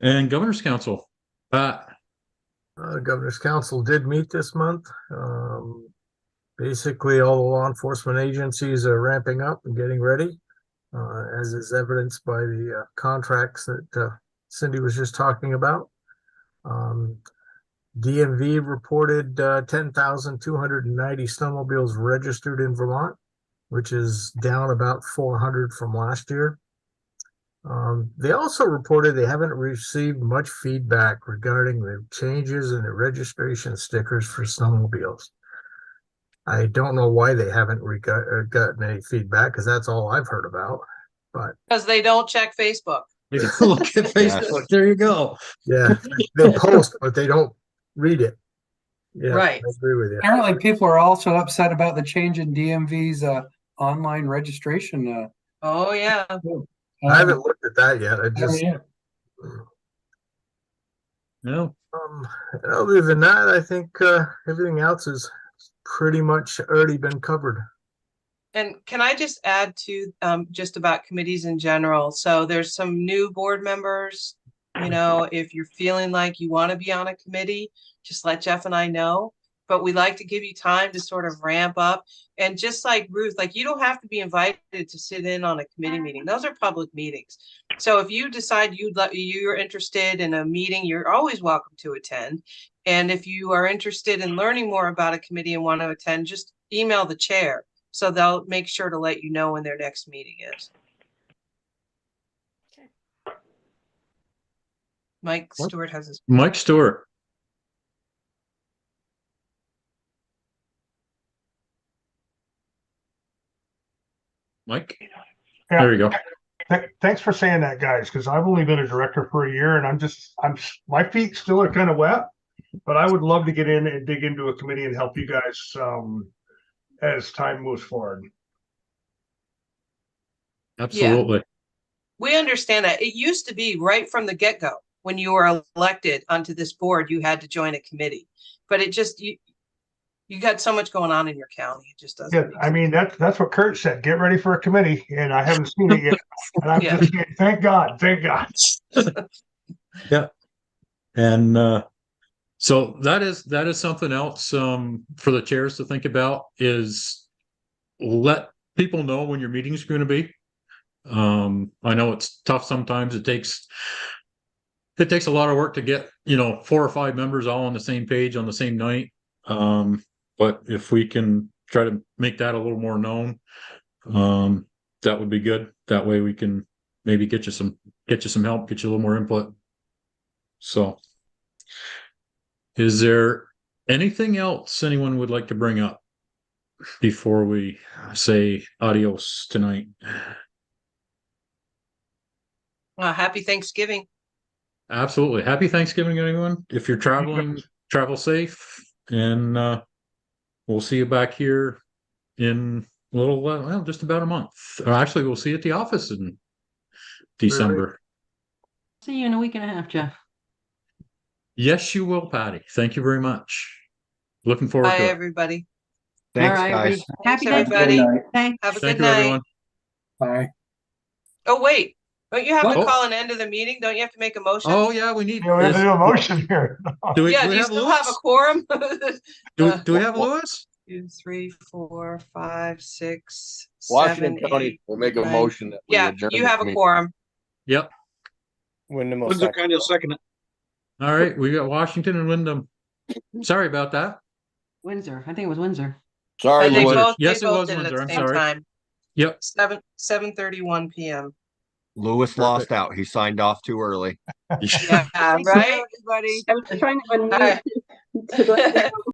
And Governor's Council. Governor's Council did meet this month. Basically, all the law enforcement agencies are ramping up and getting ready, as is evidenced by the contracts that Cindy was just talking about. DMV reported 10,290 snowmobiles registered in Vermont, which is down about 400 from last year. They also reported they haven't received much feedback regarding the changes in the registration stickers for snowmobiles. I don't know why they haven't gotten any feedback, because that's all I've heard about. But Because they don't check Facebook. Look at Facebook. There you go. Yeah, they post, but they don't read it. Yeah, Right. I agree with you. Apparently, people are also upset about the change in DMV's online registration. Oh, yeah. I haven't looked at that yet. I just no. Other than that, I think everything else is pretty much already been covered. And can I just add to just about committees in general? So there's some new board members. You know, if you're feeling like you want to be on a committee, just let Jeff and I know. But we like to give you time to sort of ramp up. And just like Ruth, like you don't have to be invited to sit in on a committee meeting. Those are public meetings. So if you decide you're interested in a meeting, you're always welcome to attend. And if you are interested in learning more about a committee and want to attend, just email the chair. So they'll make sure to let you know when their next meeting is. Mike Stewart has his. Mike Stewart. Mike? Yeah. There you go. Thanks for saying that, guys, because I've only been a director for a year and my feet still are kind of wet, but I would love to get in and dig into a committee and help you guys as time moves forward. Absolutely. Yeah. We understand that. It used to be right from the get-go when you were elected onto this board, you had to join a committee, but it just, you got so much going on in your county. It just doesn't. Yeah, I mean, that's what Kurt said. Get ready for a committee, and I haven't seen it yet. And I'm just saying, thank God. Yeah. And so that is something else for the chairs to think about, is let people know when your meeting's going to be. I know it's tough sometimes. It takes a lot of work to get 4 or 5 members all on the same page on the same night. But if we can try to make that a little more known, that would be good. That way we can maybe get you some help, get you a little more input. So is there anything else anyone would like to bring up before we say adios tonight? Happy Thanksgiving. Absolutely. Happy Thanksgiving, everyone. If you're traveling, travel safe, and we'll see you back here in a little, well, just about a month. Or actually, we'll see you at the office in December. See you in a week and a half, Jeff. Yes, you will, Patty. Thank you very much. Looking forward Bye, to it. everybody. Thanks, All right, guys. Happy Thanks, Thanksgiving. everybody. Thanks. Have a Thank good you, night. everyone. Bye. Oh, wait. Don't you have to What? call an end of the meeting? Don't you have to make a motion? Oh, yeah, we need. Yeah, we have to do a motion here. Do we, Yeah, do do we you have still Lewis? have a quorum? Do we have Lewis? 2, 3, 4, 5, 6, Washington 7, County 8, will make a 9. motion that we Yeah, adjourn you this have a meeting. quorum. Yep. Wyndham will Windsor second. County will second it. All right, we got Washington and Wyndham. Sorry about that. Windsor. I think it was Windsor. Sorry, And they Lewis. both, Yes, they it both was did it at Windsor. the I'm same sorry. time. Yep. 7:31 p.m. Lewis lost out. He signed off too early. Yeah, Thank you, right? everybody. I was trying to All right. unmute to let you know.